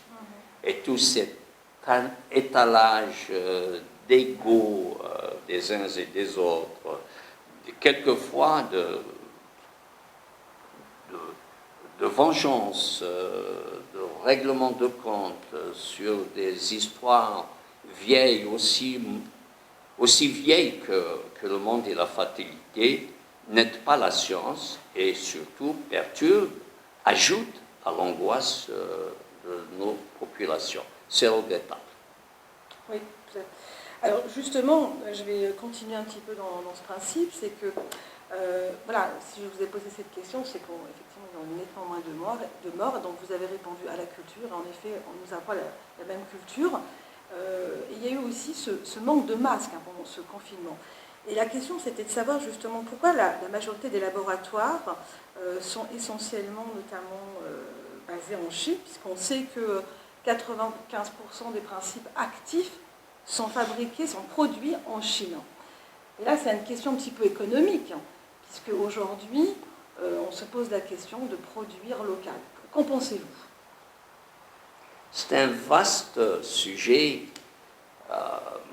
Et tout cet étalage d'ego des uns et des autres, quelquefois de vengeance, de règlement de compte sur des histoires vieilles, aussi vieilles que le monde et la fatalité, n'aident pas la science et surtout perturbent, ajoutent à l'angoisse de nos populations. C'est regrettable. Oui, peut-être. Alors justement, je vais continuer un petit peu dans ce principe, c'est que, voilà, si je vous ai posé cette question, c'est qu'effectivement, il y a nettement moins de morts, donc vous avez répondu à la culture, et en effet, on nous a pas la même culture. Il y a eu aussi ce manque de masques pendant ce confinement. Et la question, c'était de savoir justement pourquoi la majorité des laboratoires sont essentiellement, notamment, basés en Chine, puisqu'on sait que 95% des principes actifs sont fabriqués, sont produits en Chine. Et là, c'est une question un petit peu économique, puisque aujourd'hui, on se pose la question de produire local. Qu'en pensez-vous? C'est un vaste sujet,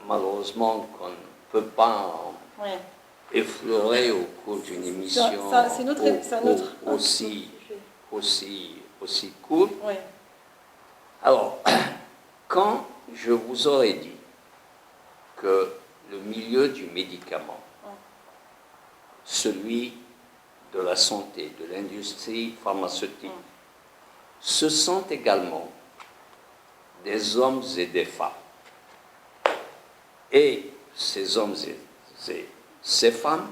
malheureusement, qu'on ne peut pas effleurer au cours d'une émission aussi courte. Alors, quand je vous aurais dit que le milieu du médicament, celui de la santé, de l'industrie pharmaceutique, ce sont également des hommes et des femmes. Et ces hommes et ces femmes,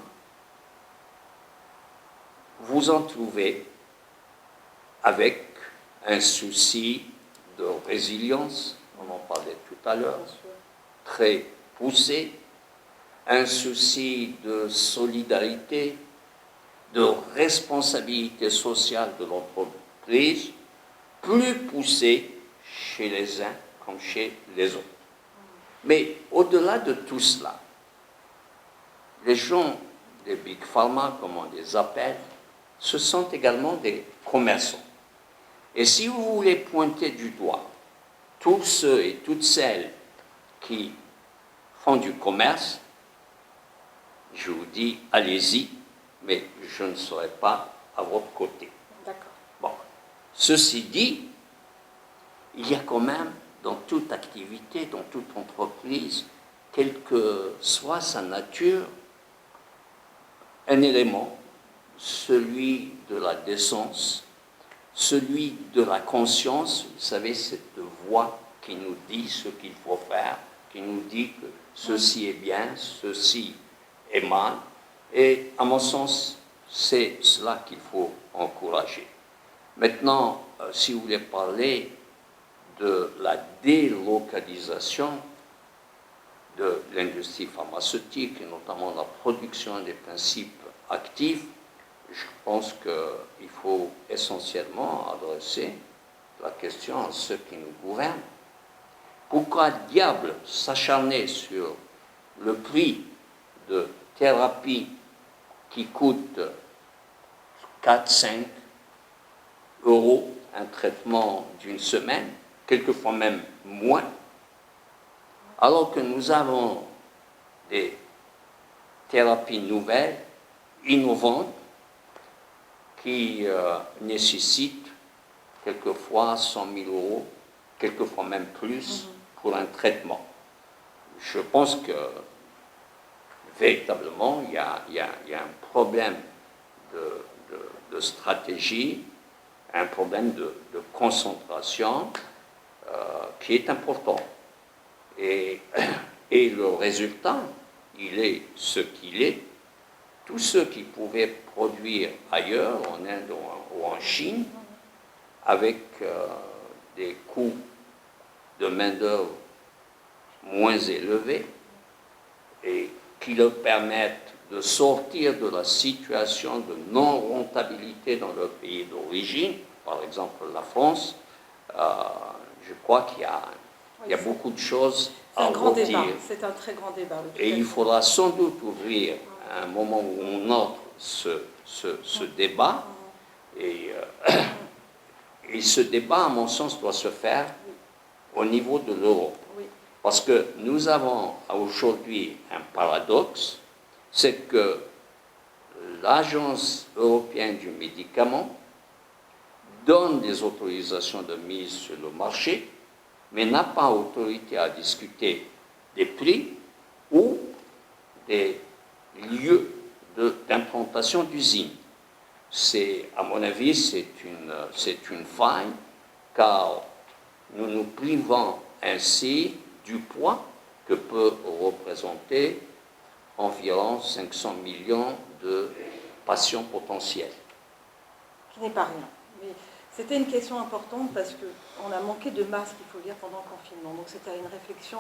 vous en trouvez avec un souci de résilience, on en parlait tout à l'heure, très poussé, un souci de solidarité, de responsabilité sociale de l'entreprise, plus poussé chez les uns comme chez les autres. Mais au-delà de tout cela, les gens des Big Pharma, comme on les appelle, ce sont également des commerçants. Et si vous voulez pointer du doigt tous ceux et toutes celles qui font du commerce, je vous dis, allez-y, mais je ne serai pas à votre côté. D'accord. Bon. Ceci dit, il y a quand même dans toute activité, dans toute entreprise, quelle que soit sa nature, un élément, celui de la décence, celui de la conscience, vous savez, cette voix qui nous dit ce qu'il faut faire, qui nous dit que ceci est bien, ceci est mal, et à mon sens, c'est cela qu'il faut encourager. Maintenant, si vous voulez parler de la délocalisation de l'industrie pharmaceutique, et notamment la production des principes actifs, je pense qu'il faut essentiellement adresser la question à ceux qui nous gouvernent. Pourquoi diable s'acharner sur le prix de thérapie qui coûte 4-5 euros, un traitement d'une semaine, quelquefois même moins, alors que nous avons des thérapies nouvelles, innovantes, qui nécessitent quelquefois 100 000 euros, quelquefois même plus, pour un traitement. Je pense que véritablement, il y a un problème de stratégie, un problème de concentration qui est important. Et le résultat, il est ce qu'il est. Tous ceux qui pouvaient produire ailleurs, en Inde ou en Chine, avec des coûts de main-d'œuvre moins élevés et qui leur permettent de sortir de la situation de non-rentabilité dans leur pays d'origine, par exemple la France, je crois qu'il y a beaucoup de choses à redire. C'est un très grand débat. Et il faudra sans doute ouvrir à un moment où on entre ce débat. Et ce débat, à mon sens, doit se faire au niveau de l'Europe. Parce que nous avons aujourd'hui un paradoxe, c'est que l'Agence européenne du médicament donne des autorisations de mise sur le marché, mais n'a pas autorité à discuter des prix ou des lieux d'implantation d'usines. À mon avis, c'est une faille, car nous nous privons ainsi du poids que peut représenter environ 500 millions de patients potentiels. Qui n'est pas rien. Mais c'était une question importante parce qu'on a manqué de masques, il faut dire, pendant le confinement. Donc c'était une réflexion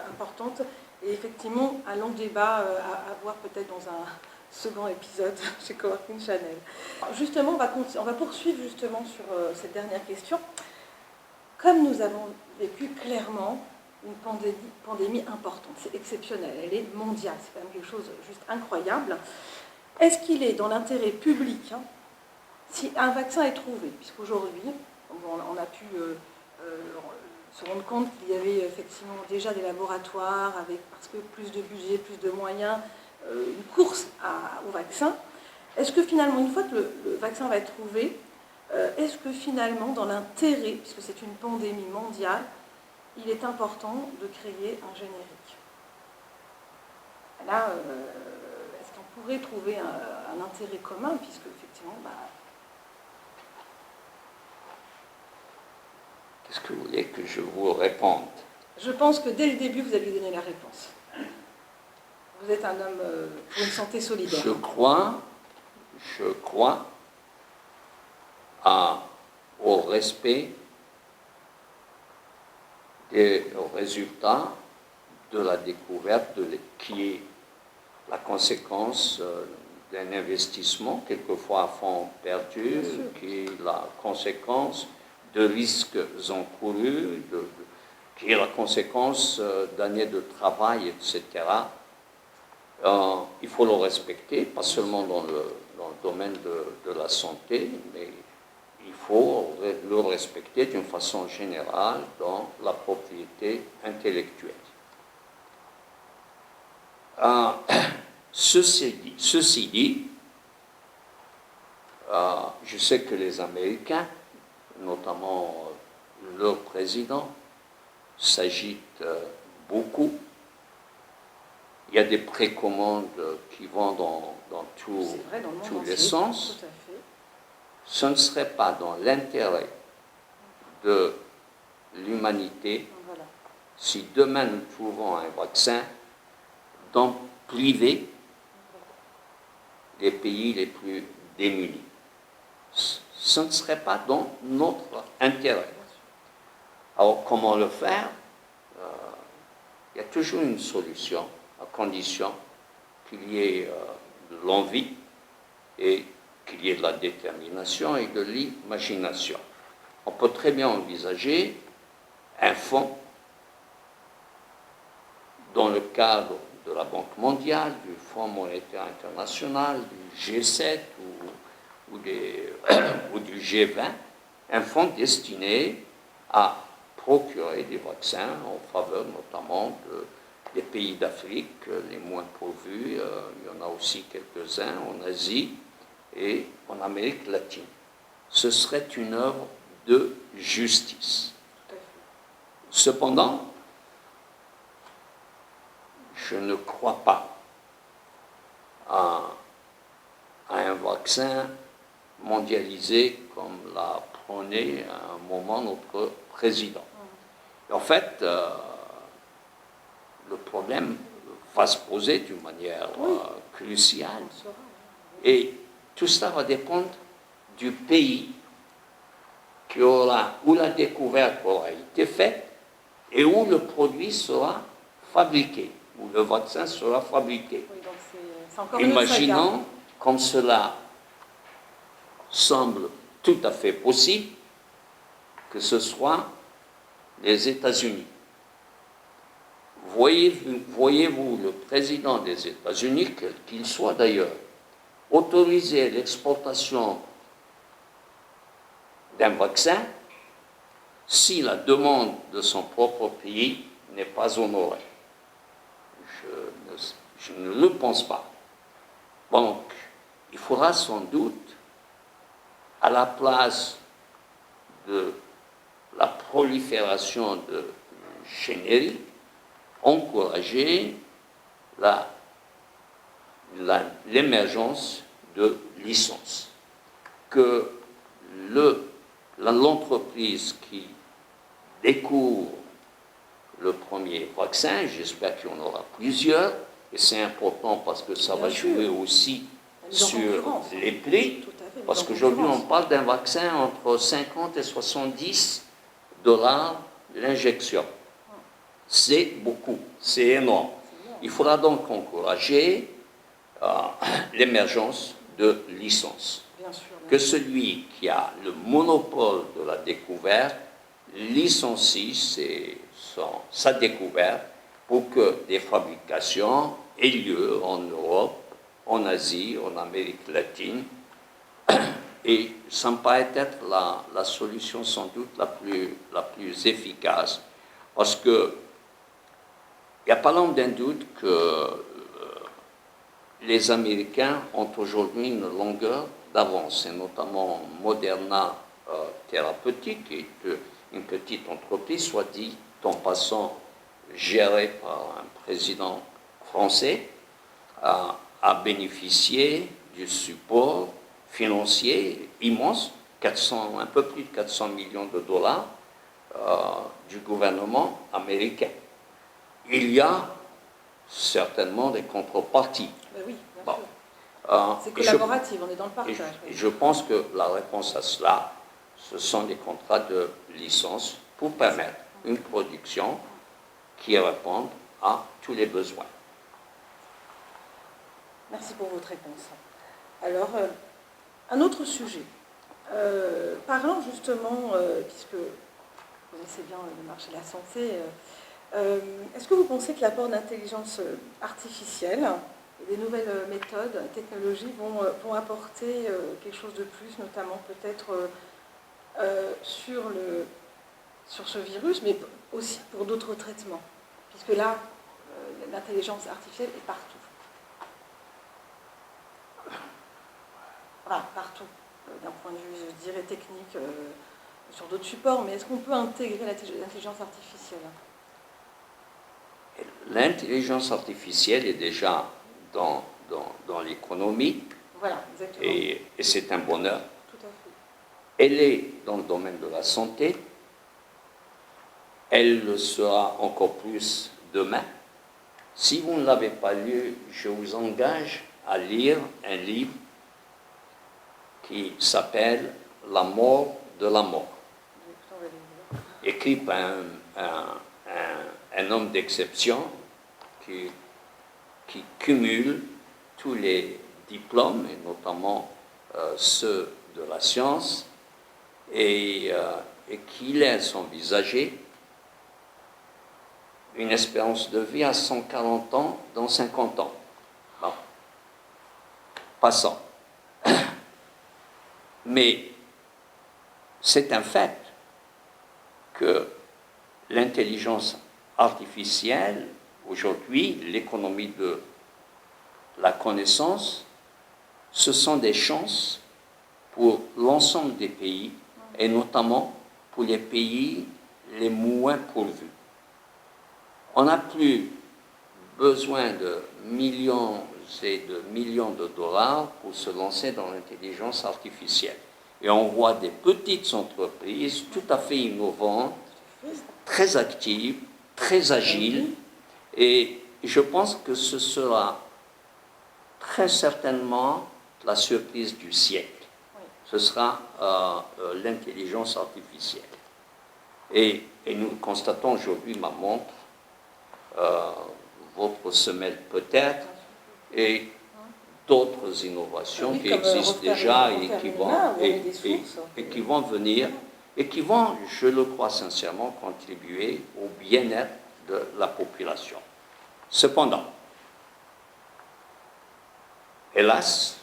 importante et effectivement un long débat à voir peut-être dans un second épisode chez Coworking Channel. Justement, on va poursuivre justement sur cette dernière question. Comme nous avons vécu clairement une pandémie importante, c'est exceptionnel, elle est mondiale, c'est quand même quelque chose de juste incroyable. Est-ce qu'il est dans l'intérêt public, si un vaccin est trouvé, puisqu'aujourd'hui, on a pu se rendre compte qu'il y avait effectivement déjà des laboratoires avec, parce que plus de budget, plus de moyens, une course au vaccin. Est-ce que finalement, une fois que le vaccin va être trouvé, est-ce que finalement, dans l'intérêt, puisque c'est une pandémie mondiale, il est important de créer un générique? Là, est-ce qu'on pourrait trouver un intérêt commun, puisque effectivement, Qu'est-ce que vous voulez que je vous réponde? Je pense que dès le début, vous aviez donné la réponse. Vous êtes un homme pour une santé solidaire. Je crois au respect des résultats de la découverte qui est la conséquence d'un investissement, quelquefois à fond perdu, qui est la conséquence de risques encourus, qui est la conséquence d'années de travail, etc. Il faut le respecter, pas seulement dans le domaine de la santé, mais il faut le respecter d'une façon générale dans la propriété intellectuelle. Ceci dit, je sais que les Américains, notamment leur président, s'agitent beaucoup. Il y a des précommandes qui vont dans tous les sens. Tout à fait. Ce ne serait pas dans l'intérêt de l'humanité si demain nous trouvons un vaccin d'en priver les pays les plus démunis. Ce ne serait pas dans notre intérêt. Alors comment le faire? Il y a toujours une solution, à condition qu'il y ait de l'envie et qu'il y ait de la détermination et de l'imagination. On peut très bien envisager un fonds dans le cadre de la Banque mondiale, du Fonds monétaire international, du G7 ou du G20, un fonds destiné à procurer des vaccins en faveur notamment des pays d'Afrique les moins pourvus. Il y en a aussi quelques-uns en Asie et en Amérique latine. Ce serait une œuvre de justice. Cependant, je ne crois pas à un vaccin mondialisé comme l'a prôné à un moment notre président. En fait, le problème va se poser d'une manière cruciale. Et tout cela va dépendre du pays où la découverte aura été faite et où le produit sera fabriqué, où le vaccin sera fabriqué. Oui, donc c'est encore Imaginons, comme cela semble tout à fait possible, que ce soit les États-Unis. Voyez-vous le président des États-Unis, quel qu'il soit d'ailleurs, autoriser l'exportation d'un vaccin si la demande de son propre pays n'est pas honorée? Je ne le pense pas. Donc, il faudra sans doute, à la place de la prolifération de génériques, encourager l'émergence de licences. Que l'entreprise qui découvre le premier vaccin, j'espère qu'il y en aura plusieurs, et c'est important parce que ça va jouer aussi sur les prix, parce qu'aujourd'hui on parle d'un vaccin entre 50 et 70 dollars l'injection. C'est beaucoup, c'est énorme. Il faudra donc encourager l'émergence de licences. Que celui qui a le monopole de la découverte licencie sa découverte pour que des fabrications aient lieu en Europe, en Asie, en Amérique latine. Et ça me paraît être la solution sans doute la plus efficace, parce que il n'y a pas l'ombre d'un doute que les Américains ont aujourd'hui une longueur d'avance, et notamment Moderna Thérapeutique, qui est une petite entreprise, soit dit en passant, gérée par un président français, a bénéficié du support financier immense, un peu plus de 400 millions de dollars du gouvernement américain. Il y a certainement des contreparties. Ben oui, bien Bon. sûr. C'est collaboratif, on est dans le partage. Je pense que la réponse à cela, ce sont des contrats de licence pour permettre une production qui réponde à tous les besoins. Merci pour votre réponse. Alors, un autre sujet. Parlant justement, puisque vous connaissez bien le marché de la santé, est-ce que vous pensez que l'apport d'intelligence artificielle et des nouvelles méthodes et technologies vont apporter quelque chose de plus, notamment peut-être sur ce virus, mais aussi pour d'autres traitements? Puisque là, l'intelligence artificielle est partout. Voilà, partout, d'un point de vue, je dirais, technique, sur d'autres supports, mais est-ce qu'on peut intégrer l'intelligence artificielle? L'intelligence artificielle est déjà dans l'économie. Voilà, exactement. Et c'est un bonheur. Tout à fait. Elle est dans le domaine de la santé. Elle le sera encore plus demain. Si vous ne l'avez pas lu, je vous engage à lire un livre qui s'appelle « La mort de la mort », écrit par un homme d'exception qui cumule tous les diplômes, et notamment ceux de la science, et qui laisse envisager une espérance de vie à 140 ans dans 50 ans. Bon. Passons. Mais c'est un fait que l'intelligence artificielle, aujourd'hui, l'économie de la connaissance, ce sont des chances pour l'ensemble des pays, et notamment pour les pays les moins pourvus. On n'a plus besoin de millions et de millions de dollars pour se lancer dans l'intelligence artificielle. Et on voit des petites entreprises tout à fait innovantes, très actives, très agiles, et je pense que ce sera très certainement la surprise du siècle. Ce sera l'intelligence artificielle. Et nous constatons aujourd'hui, ma montre, votre semelle peut-être, et d'autres innovations qui existent déjà et qui vont venir et qui vont, je le crois sincèrement, contribuer au bien-être de la population. Cependant, hélas,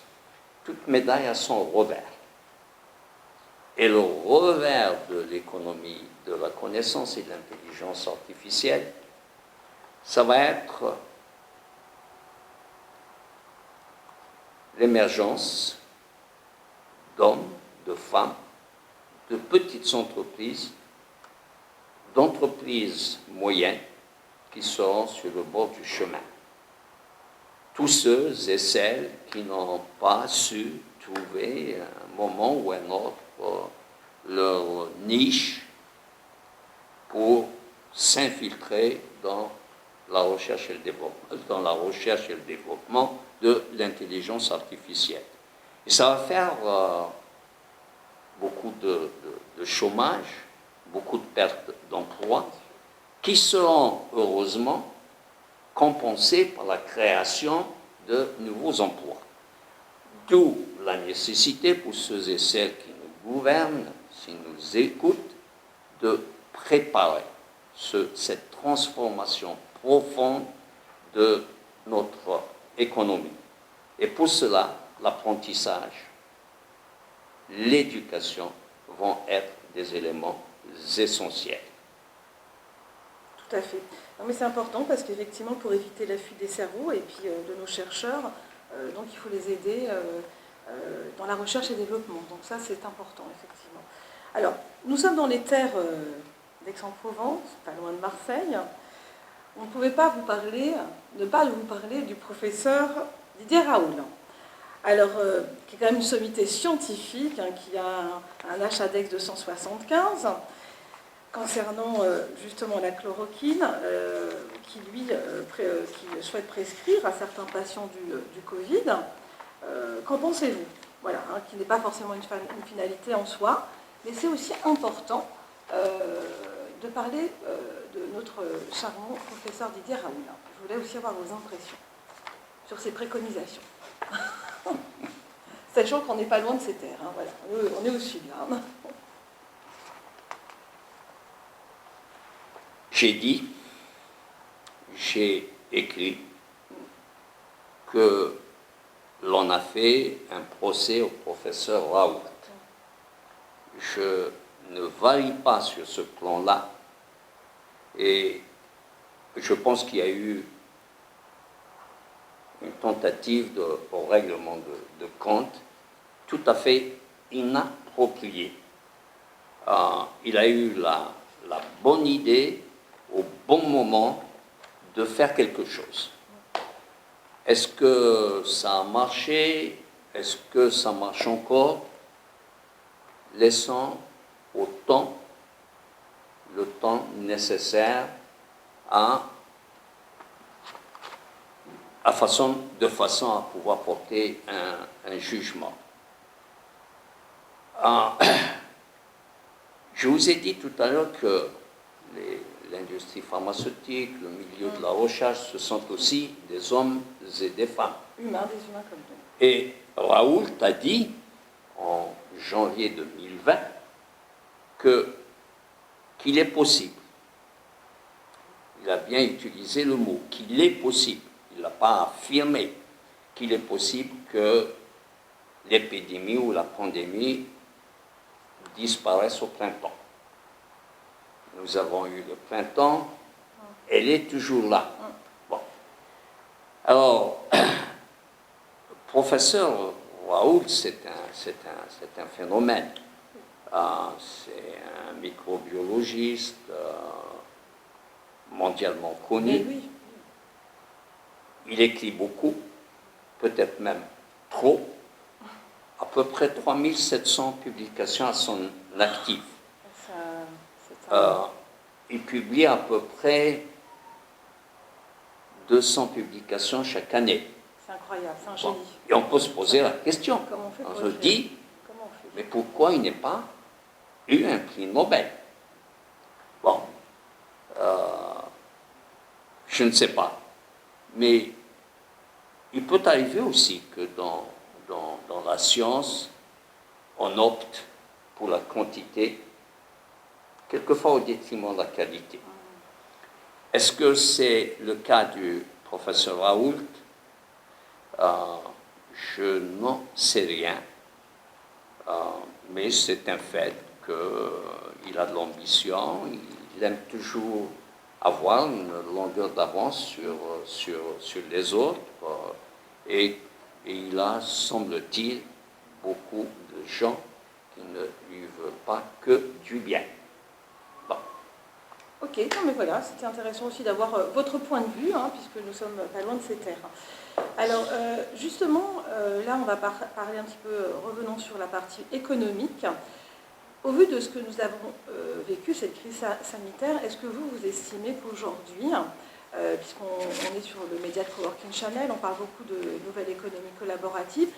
toute médaille a son revers. Et le revers de l'économie de la connaissance et de l'intelligence artificielle, ça va être l'émergence d'hommes, de femmes, de petites entreprises, d'entreprises moyennes qui seront sur le bord du chemin. Tous ceux et celles qui n'ont pas su trouver à un moment ou à un autre leur niche pour s'infiltrer dans la recherche et le développement, de l'intelligence artificielle. Et ça va faire beaucoup de chômage, beaucoup de pertes d'emplois, qui seront heureusement compensés par la création de nouveaux emplois. D'où la nécessité pour ceux et celles qui nous gouvernent, s'ils nous écoutent, de préparer cette transformation profonde de notre économie. Et pour cela, l'apprentissage, l'éducation vont être des éléments essentiels. Tout à fait. Non, mais c'est important parce qu'effectivement, pour éviter la fuite des cerveaux et puis de nos chercheurs, Donc il faut les aider dans la recherche et développement. Donc ça, c'est important, effectivement. Alors, nous sommes dans les terres d'Aix-en-Provence, pas loin de Marseille. On ne pouvait pas ne pas vous parler du professeur Didier Raoult. Alors, qui est quand même une sommité scientifique, qui a un H-index de 175, concernant justement la chloroquine, qui souhaite prescrire à certains patients du Covid. Qu'en pensez-vous? Voilà, qui n'est pas forcément une finalité en soi, mais c'est aussi important de parler de notre charmant professeur Didier Raoult. Je voulais aussi avoir vos impressions sur ses préconisations. Sachant qu'on n'est pas loin de ces terres, voilà. On est au sud, là. J'ai dit, j'ai écrit que l'on a fait un procès au professeur Raoult. Je ne varie pas sur ce plan-là et je pense qu'il y a eu une tentative au règlement de compte tout à fait inappropriée. Il a eu la bonne idée au bon moment de faire quelque chose. Est-ce que ça a marché? Est-ce que ça marche encore? Laissons au temps le temps nécessaire de façon à pouvoir porter un jugement. Je vous ai dit tout à l'heure que l'industrie pharmaceutique, le milieu de la recherche, ce sont aussi des hommes et des femmes. Des humains comme nous. Et Raoult a dit, en janvier 2020, qu'il est possible. Il a bien utilisé le mot, qu'il est possible. Il n'a pas affirmé qu'il est possible que l'épidémie ou la pandémie disparaisse au printemps. Nous avons eu le printemps, elle est toujours là. Bon. Alors, le professeur Raoult, c'est un phénomène. C'est un microbiologiste mondialement connu. Oui. Il écrit beaucoup, peut-être même trop, à peu près 3700 publications à son actif. Il publie à peu près 200 publications chaque année. C'est incroyable, c'est un génie. Et on peut se poser la question. On se dit, mais pourquoi il n'est pas eu un prix Nobel? Bon, je ne sais pas. Mais il peut arriver aussi que dans la science, on opte pour la quantité, quelquefois au détriment de la qualité. Est-ce que c'est le cas du professeur Raoult? Je n'en sais rien. Mais c'est un fait qu'il a de l'ambition, il aime toujours avoir une longueur d'avance sur les autres, et il a, semble-t-il, beaucoup de gens qui ne lui veulent pas que du bien. Bon. Ok, non mais voilà, c'était intéressant aussi d'avoir votre point de vue, puisque nous sommes pas loin de ces terres. Alors, justement, là, on va parler un petit peu, revenons sur la partie économique. Au vu de ce que nous avons vécu, cette crise sanitaire, est-ce que vous estimez qu'aujourd'hui, puisqu'on est sur le Media Coworking Channel, on parle beaucoup de nouvelle économie collaborative,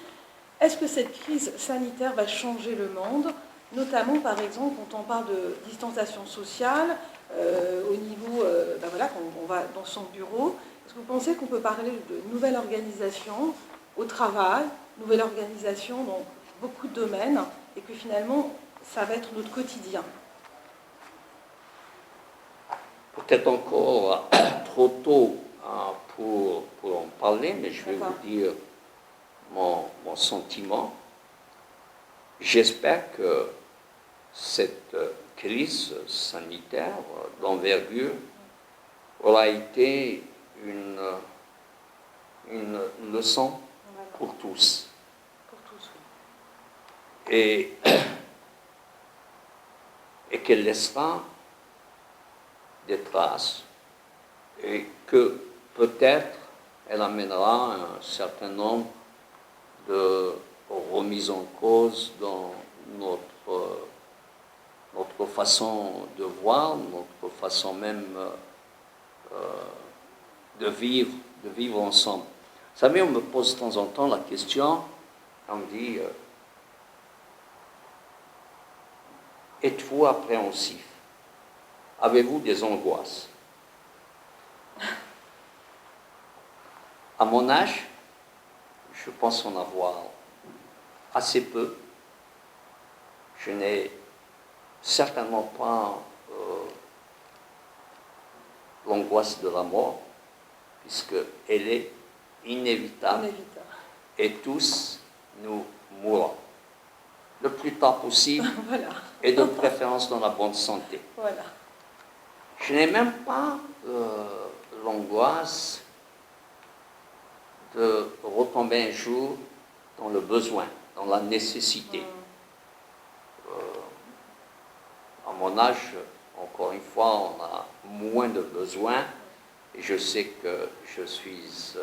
est-ce que cette crise sanitaire va changer le monde, notamment, par exemple, quand on parle de distanciation sociale, au niveau, quand on va dans son bureau, est-ce que vous pensez qu'on peut parler de nouvelle organisation au travail, nouvelle organisation dans beaucoup de domaines, et que finalement, ça va être notre quotidien? Peut-être encore trop tôt pour en parler, mais je vais vous dire mon sentiment. J'espère que cette crise sanitaire d'envergure aura été une leçon pour tous. Pour tous, oui. Et qu'elle laissera des traces et que peut-être elle amènera un certain nombre de remises en cause dans notre façon de voir, notre façon même de vivre ensemble. Vous savez, on me pose de temps en temps la question, on me dit, êtes-vous appréhensif? Avez-vous des angoisses? À mon âge, je pense en avoir assez peu. Je n'ai certainement pas l'angoisse de la mort, puisqu'elle est inévitable. Et tous nous mourrons. Le plus tard possible, voilà. Et de préférence dans la bonne santé. Voilà. Je n'ai même pas l'angoisse de retomber un jour dans le besoin, dans la nécessité. À mon âge, encore une fois, on a moins de besoins et je sais que je suis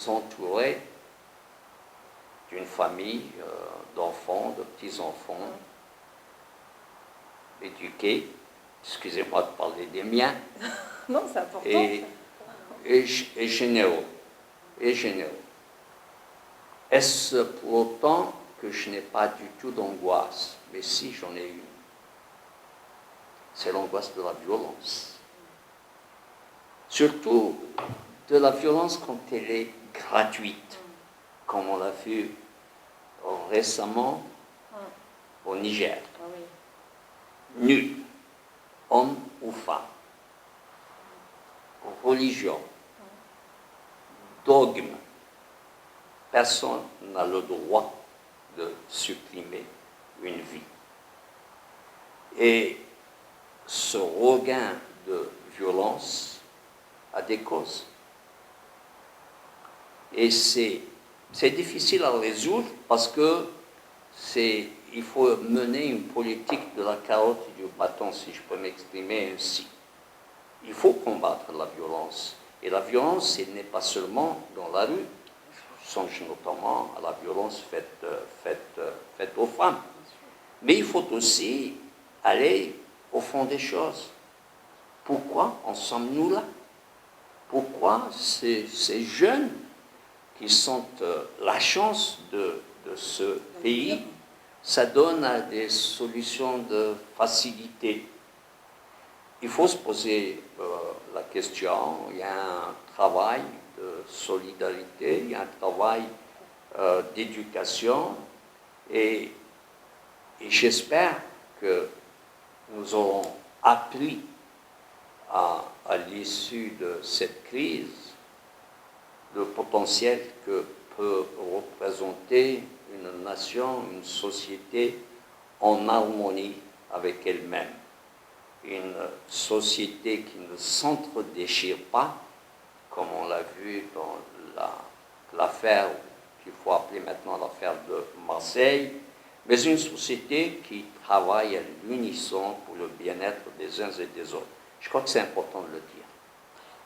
entouré d'une famille d'enfants, de petits-enfants, éduqués. Excusez-moi de parler des miens. Non, c'est important. Et généreux. Et généreux. Est-ce pour autant que je n'ai pas du tout d'angoisse? Mais si, j'en ai une. C'est l'angoisse de la violence. Surtout de la violence quand elle est gratuite, comme on l'a vu récemment au Niger. Nul, homme ou femme, religion, dogme, personne n'a le droit de supprimer une vie. Et ce regain de violence a des causes. Et c'est difficile à résoudre parce que il faut mener une politique de la carotte et du bâton, si je peux m'exprimer ainsi. Il faut combattre la violence. Et la violence, elle n'est pas seulement dans la rue. Je songe notamment à la violence faite aux femmes. Mais il faut aussi aller au fond des choses. Pourquoi en sommes-nous là? Pourquoi ces jeunes qui sont la chance de ce pays, ça donne à des solutions de facilité? Il faut se poser la question. Il y a un travail de solidarité, il y a un travail d'éducation et j'espère que nous aurons appris à l'issue de cette crise le potentiel que peut représenter une nation, une société en harmonie avec elle-même. Une société qui ne s'entre-déchire pas, comme on l'a vu dans l'affaire qu'il faut appeler maintenant l'affaire de Marseille, mais une société qui travaille à l'unisson pour le bien-être des uns et des autres. Je crois que c'est important de le dire.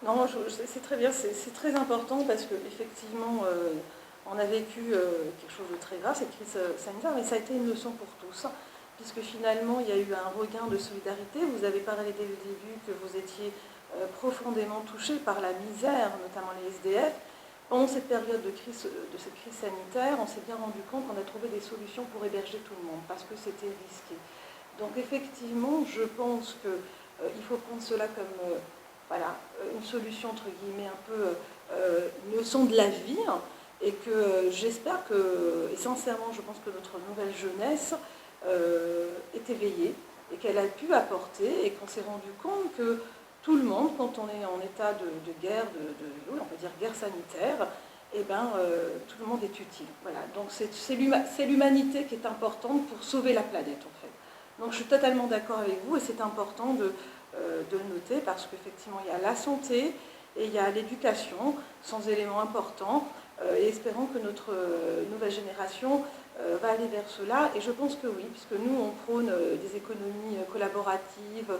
Non, c'est très bien, c'est très important parce qu'effectivement, on a vécu quelque chose de très grave, cette crise sanitaire, mais ça a été une leçon pour tous, puisque finalement, il y a eu un regain de solidarité. Vous avez parlé dès le début que vous étiez profondément touchés par la misère, notamment les SDF. Pendant cette période de cette crise sanitaire, on s'est bien rendu compte qu'on a trouvé des solutions pour héberger tout le monde, parce que c'était risqué. Donc effectivement, je pense qu'il faut prendre cela comme une solution, entre guillemets, un peu une leçon de la vie, et que j'espère que, et sincèrement, je pense que notre nouvelle jeunesse est éveillée, et qu'elle a pu apporter, et qu'on s'est rendu compte que tout le monde, quand on est en état de guerre, on peut dire guerre sanitaire, tout le monde est utile. Voilà. Donc c'est l'humanité qui est importante pour sauver la planète, en fait. Donc je suis totalement d'accord avec vous, et c'est important de le noter, parce qu'effectivement, il y a la santé et il y a l'éducation, sans éléments importants. et espérons que notre nouvelle génération va aller vers cela. Et je pense que oui, puisque nous, on prône des économies collaboratives,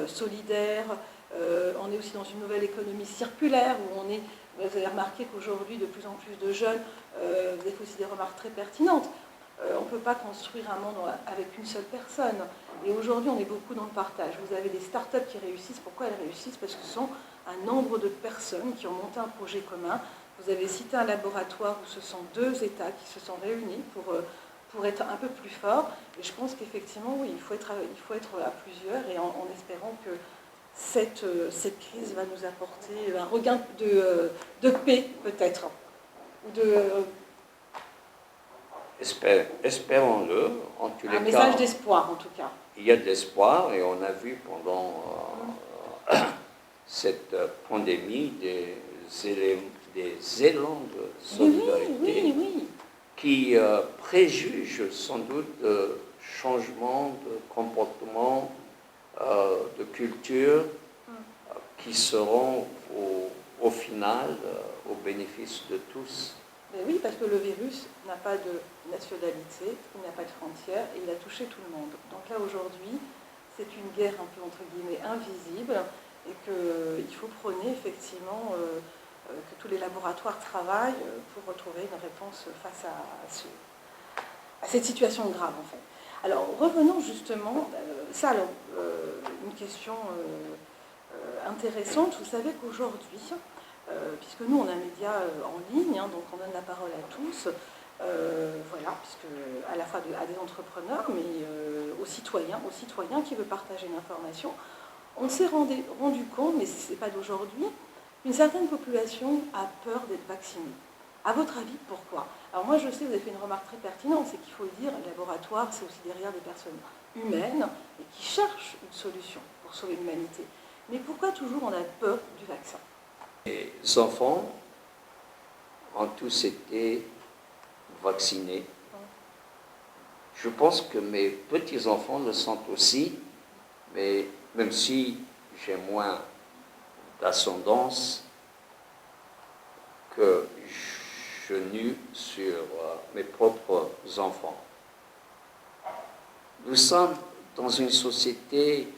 solidaires. On est aussi dans une nouvelle économie circulaire où on est, vous avez remarqué qu'aujourd'hui, de plus en plus de jeunes, vous avez fait aussi des remarques très pertinentes. On ne peut pas construire un monde avec une seule personne. Et aujourd'hui, on est beaucoup dans le partage. Vous avez des startups qui réussissent. Pourquoi elles réussissent? Parce que ce sont un nombre de personnes qui ont monté un projet commun. Vous avez cité un laboratoire où ce sont 2 États qui se sont réunis pour être un peu plus forts. Et je pense qu'effectivement, oui, il faut être à plusieurs et en espérant que cette crise va nous apporter un regain de paix, peut-être. Espérons-le. En tous les cas, message d'espoir, en tout cas. Il y a de l'espoir et on a vu pendant cette pandémie des élans de solidarité qui préjugent sans doute de changements de comportement, de culture, qui seront au final au bénéfice de tous. Mais oui, parce que le virus n'a pas de nationalité, il n'a pas de frontières et il a touché tout le monde. Donc là aujourd'hui, c'est une guerre un peu entre guillemets invisible et qu'il faut prôner effectivement que tous les laboratoires travaillent pour retrouver une réponse face à cette situation grave en fait. Alors revenons justement, une question intéressante. Vous savez qu'aujourd'hui, puisque nous on a un média en ligne, donc on donne la parole à tous, puisque à la fois à des entrepreneurs, mais aux citoyens qui veulent partager l'information. On s'est rendu compte, mais ce n'est pas d'aujourd'hui, qu'une certaine population a peur d'être vaccinée. À votre avis, pourquoi? Alors moi je sais, vous avez fait une remarque très pertinente, c'est qu'il faut le dire, le laboratoire c'est aussi derrière des personnes humaines et qui cherchent une solution pour sauver l'humanité. Mais pourquoi toujours on a peur du vaccin? Les enfants ont tous été vaccinés. Je pense que mes petits-enfants le sont aussi, mais même si j'ai moins d'ascendance que je n'eus sur mes propres enfants. Nous sommes dans une société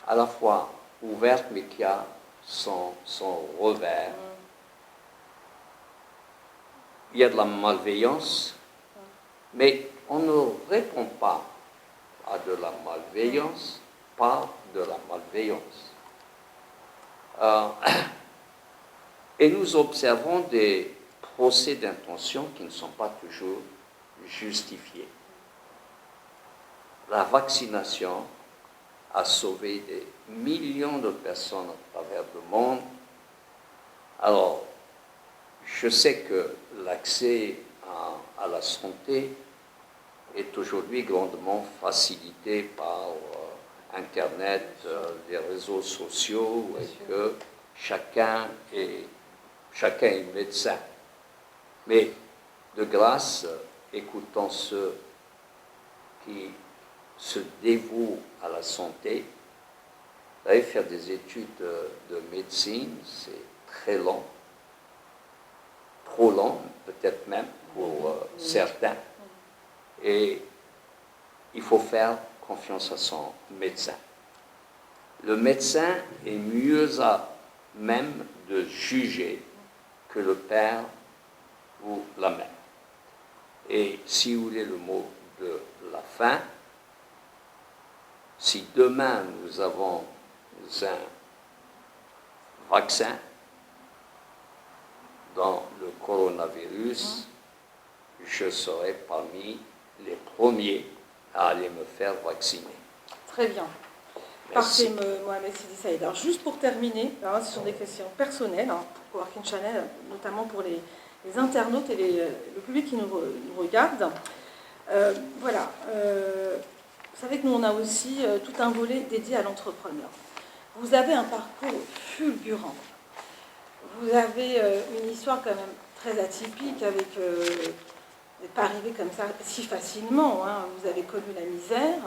à la fois ouverte, mais qui a son revers. Il y a de la malveillance, mais on ne répond pas à de la malveillance par de la malveillance. Et nous observons des procès d'intention qui ne sont pas toujours justifiés. La vaccination a sauvé des millions de personnes à travers le monde. Alors, je sais que l'accès à la santé est aujourd'hui grandement facilité par Internet, les réseaux sociaux, et que chacun est médecin. Mais de grâce, écoutons ceux qui se dévouent à la santé. Vous savez, faire des études de médecine, c'est très long, trop long, peut-être même pour certains. Et il faut faire confiance à son médecin. Le médecin est mieux à même de juger que le père ou la mère. Et si vous voulez le mot de la fin, si demain nous avons un vaccin dans le coronavirus, je serai parmi les premiers à aller me faire vacciner. Très bien. Parfait, Mohamed Sidi Saïd. Alors, juste pour terminer, ce sont des questions personnelles pour Working Channel, notamment pour les internautes et le public qui nous regarde. Vous savez que nous, on a aussi tout un volet dédié à l'entrepreneur. Vous avez un parcours fulgurant. Vous avez une histoire quand même très atypique avec... vous n'êtes pas arrivé comme ça si facilement. Vous avez connu la misère.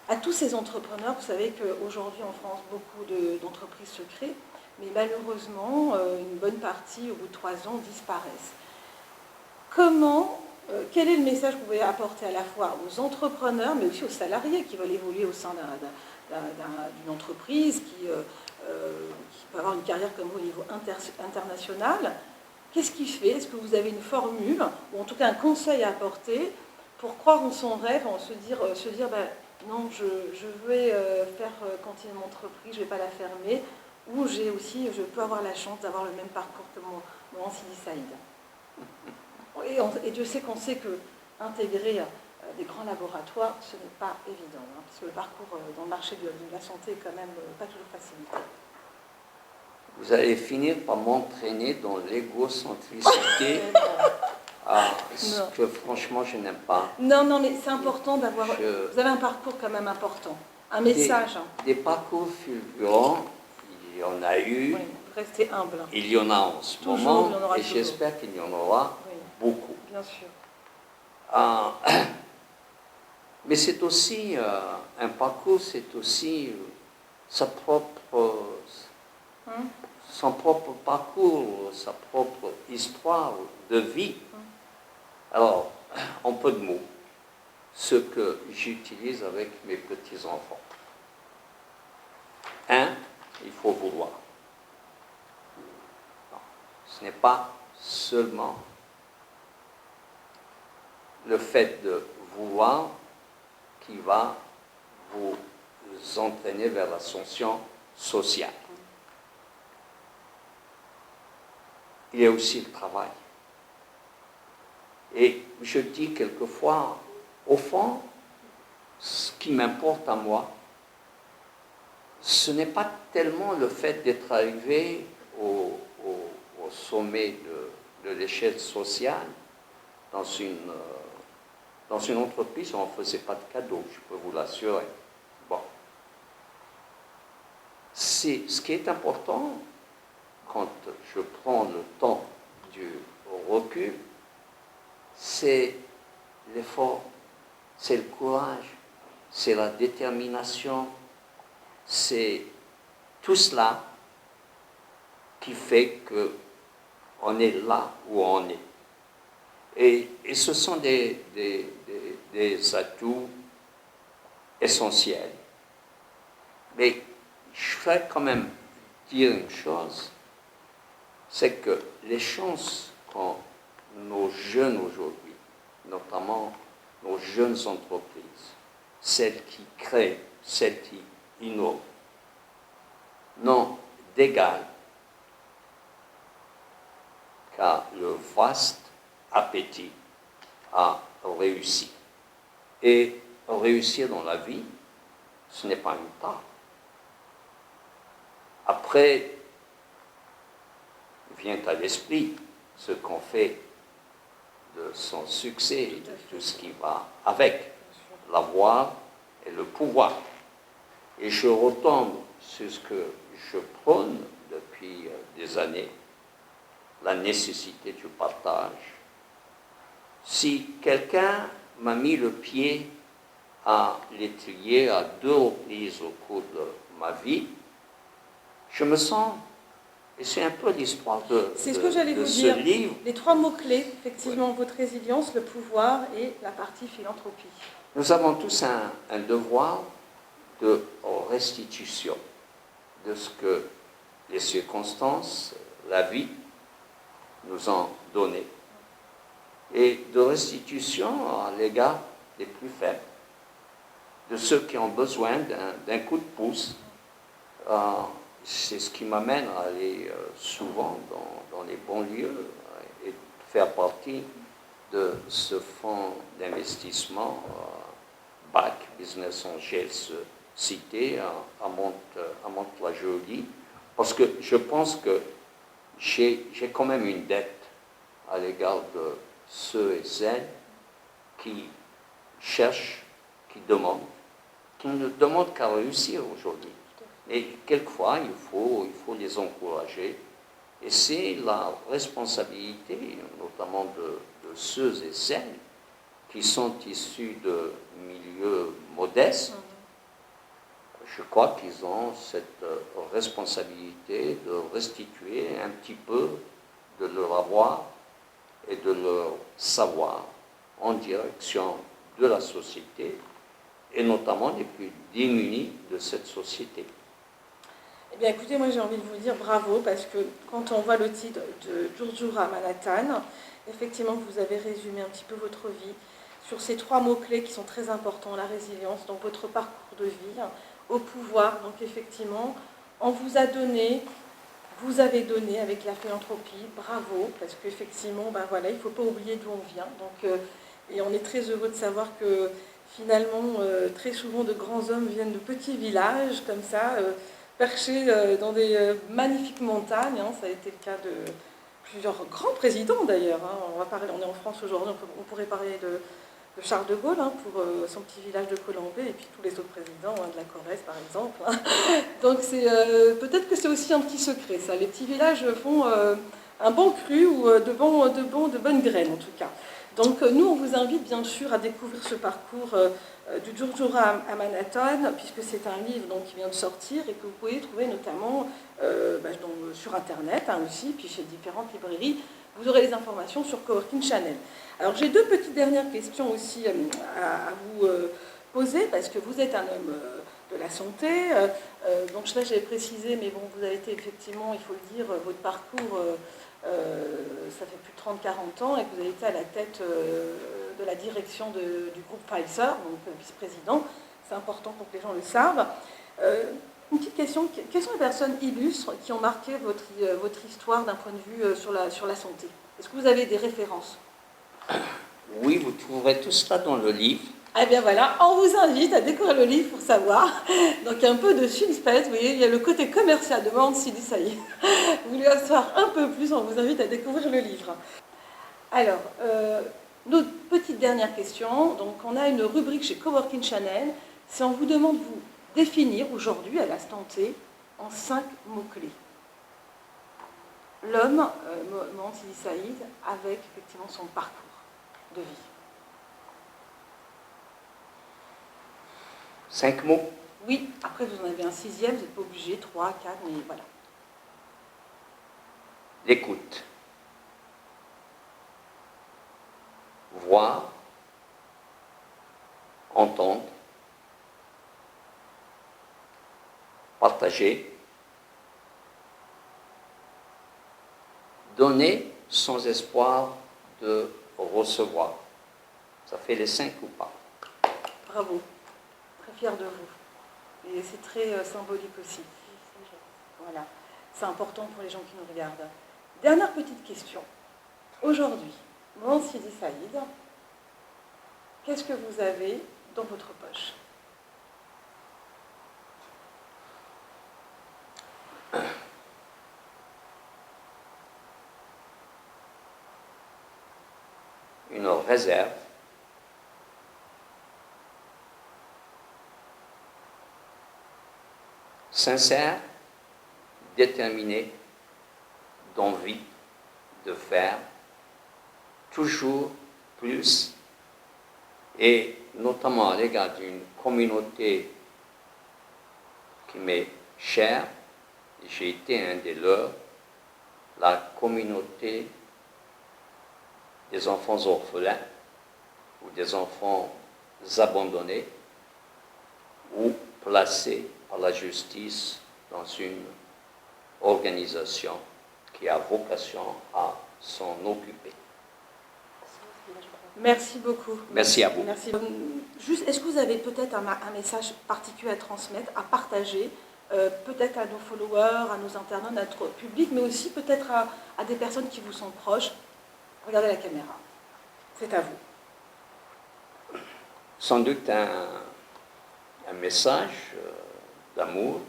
À tous ces entrepreneurs, vous savez qu'aujourd'hui en France, beaucoup d'entreprises se créent. mais malheureusement, une bonne partie, au bout de 3 ans, disparaissent. Quel est le message que vous pouvez apporter à la fois aux entrepreneurs, mais aussi aux salariés qui veulent évoluer au sein d'une entreprise, qui peut avoir une carrière comme vous au niveau international? Qu'est-ce qui fait? Est-ce que vous avez une formule, ou en tout cas un conseil à apporter pour croire en son rêve, se dire ben, non, je vais continuer mon entreprise, je ne vais pas la fermer, ou je peux avoir la chance d'avoir le même parcours que mon Sidi Saïd. Et Dieu sait qu'on sait que intégrer des grands laboratoires, ce n'est pas évident, parce que le parcours dans le marché de la santé est quand même pas toujours facilité. Vous allez finir par m'entraîner dans l'égocentricité, ce que franchement je n'aime pas. Non, mais c'est important d'avoir... Vous avez un parcours quand même important, un message. Des parcours fulgurants, il y en a eu. Oui, restez humble. Il y en a en ce moment, et j'espère qu'il y en aura beaucoup. Bien sûr. Mais c'est aussi un parcours, c'est aussi son propre parcours, sa propre histoire de vie. Alors, en peu de mots, ce que j'utilise avec mes petits-enfants. Il faut vouloir. Non, ce n'est pas seulement le fait de vouloir qui va vous entraîner vers l'ascension sociale. Il y a aussi le travail. Et je dis quelquefois, au fond, ce qui m'importe à moi, ce n'est pas tellement le fait d'être arrivé au sommet de l'échelle sociale dans une entreprise où on ne faisait pas de cadeaux, je peux vous l'assurer. Bon. Ce qui est important, quand je prends le temps du recul, c'est l'effort, c'est le courage, c'est la détermination, c'est tout cela qui fait qu'on est là où on est. Et ce sont des atouts essentiels. Mais je voudrais quand même dire une chose, c'est que les chances qu'ont nos jeunes aujourd'hui, notamment nos jeunes entreprises, celles qui créent, celles qui innovent, n'ont d'égal qu'à le vaste appétit à réussir. Et réussir dans la vie, ce n'est pas une tare. Après, vient à l'esprit ce qu'on fait de son succès et de tout ce qui va avec, l'avoir et le pouvoir. Et je retombe sur ce que je prône depuis des années, la nécessité du partage. Si quelqu'un m'a mis le pied à l'étrier à 2 reprises au cours de ma vie, je me sens, et c'est un peu l'histoire de c'est ce que j'allais vous ce dire. livre. Les 3 mots-clés, effectivement, votre résilience, le pouvoir et la partie philanthropie. Nous avons tous un devoir de restitution de ce que les circonstances, la vie, nous ont donné. Et de restitution à l'égard des plus faibles, de ceux qui ont besoin d'un coup de pouce. C'est ce qui m'amène à aller souvent dans les banlieues et faire partie de ce fonds d'investissement BAC, Business Angels cité à Mantes-la-Jolie, parce que je pense que j'ai quand même une dette à l'égard de ceux et celles qui cherchent, qui ne demandent qu'à réussir aujourd'hui. Et quelquefois, il faut les encourager. Et c'est la responsabilité, notamment de ceux et celles qui sont issus de milieux modestes. je crois qu'ils ont cette responsabilité de restituer un petit peu de leur avoir et de leur savoir en direction de la société et notamment des plus démunis de cette société. Eh bien écoutez, moi j'ai envie de vous dire bravo parce que quand on voit le titre de Jurjura Manhattan, effectivement vous avez résumé un petit peu votre vie sur ces 3 mots-clés qui sont très importants, la résilience, donc votre parcours de vie, au pouvoir, donc effectivement, on vous a donné, vous avez donné avec la philanthropie, bravo, parce qu'effectivement, ben voilà, il ne faut pas oublier d'où on vient. Donc, et on est très heureux de savoir que finalement, très souvent, de grands hommes viennent de petits villages, comme ça, perchés dans des magnifiques montagnes. Hein. Ça a été le cas de plusieurs grands présidents d'ailleurs. Hein. On est en France aujourd'hui, on pourrait parler de Charles de Gaulle pour son petit village de Colombey et puis tous les autres présidents de la Corrèze par exemple. Donc peut-être que c'est aussi un petit secret ça. Les petits villages font un bon cru ou de bonnes graines en tout cas. Donc nous on vous invite bien sûr à découvrir ce parcours du Jurjura à Manhattan puisque c'est un livre donc, qui vient de sortir et que vous pouvez trouver notamment sur internet aussi puis chez différentes librairies. Vous aurez les informations sur Coworking Channel. Alors j'ai 2 petites dernières questions aussi à vous poser, parce que vous êtes un homme de la santé. Donc là j'ai précisé, mais bon, vous avez été effectivement, il faut le dire, votre parcours, ça fait plus de 30-40 ans, et que vous avez été à la tête de la direction du groupe Pfizer, donc vice-président. C'est important pour que les gens le savent. Une petite question, quelles sont les personnes illustres qui ont marqué votre histoire d'un point de vue sur la santé? Est-ce que vous avez des références? Oui, vous trouverez tout cela dans le livre. Eh bien voilà, on vous invite à découvrir le livre pour savoir. Donc un peu de suspense, vous voyez, il y a le côté commercial de Mohamed Sidi Saïd. Vous voulez en savoir un peu plus, on vous invite à découvrir le livre. Alors, notre petite dernière question. Donc on a une rubrique chez Coworking Channel. Si on vous demande de vous définir aujourd'hui, à l'instant T, en 5 mots-clés. L'homme, Mohamed Sidi Saïd, avec effectivement son parcours de vie. 5 mots? Oui, après vous en avez un 6e, vous n'êtes pas obligé, 3, 4, mais voilà. L'écoute. Voir, entendre, partager, donner sans espoir de recevoir. Ça fait les 5 ou pas? Bravo, très fière de vous. Et c'est très symbolique aussi. Voilà, c'est important pour les gens qui nous regardent. Dernière petite question. Aujourd'hui, Mohamed Sidi Saïd, qu'est-ce que vous avez dans votre poche? Une réserve sincère, déterminée, d'envie de faire toujours plus, et notamment à l'égard d'une communauté qui m'est chère, et j'ai été un des leurs, la communauté des enfants orphelins ou des enfants abandonnés ou placés par la justice dans une organisation qui a vocation à s'en occuper. Merci beaucoup. Merci à vous. Merci. Juste, est-ce que vous avez peut-être un message particulier à transmettre, à partager, peut-être à nos followers, à nos internautes, à notre public, mais aussi peut-être à des personnes qui vous sont proches? Regardez la caméra. C'est à vous. Sans doute un message d'amour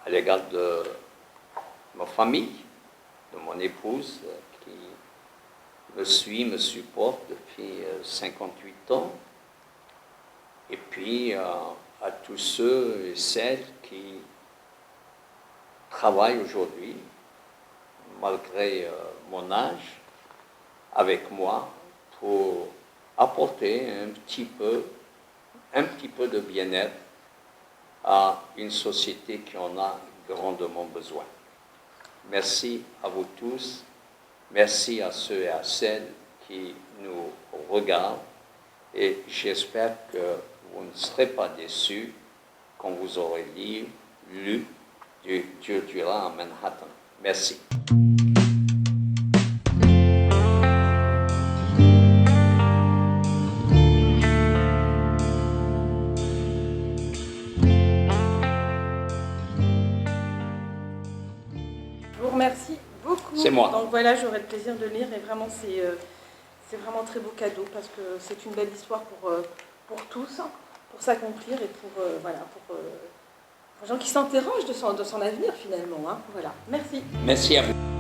à l'égard de ma famille, de mon épouse qui me supporte depuis 58 ans, et puis à tous ceux et celles qui travaillent aujourd'hui, malgré mon âge, avec moi, pour apporter un petit peu de bien-être à une société qui en a grandement besoin. Merci à vous tous. Merci à ceux et à celles qui nous regardent. Et j'espère que vous ne serez pas déçus quand vous aurez lu du Durdurin à Manhattan. Merci. Je vous remercie beaucoup. C'est moi. Donc voilà, j'aurai le plaisir de lire et vraiment c'est vraiment un très beau cadeau parce que c'est une belle histoire pour tous, pour s'accomplir et pour les gens qui s'interrogent de son avenir finalement. Hein. Voilà, merci. Merci à vous.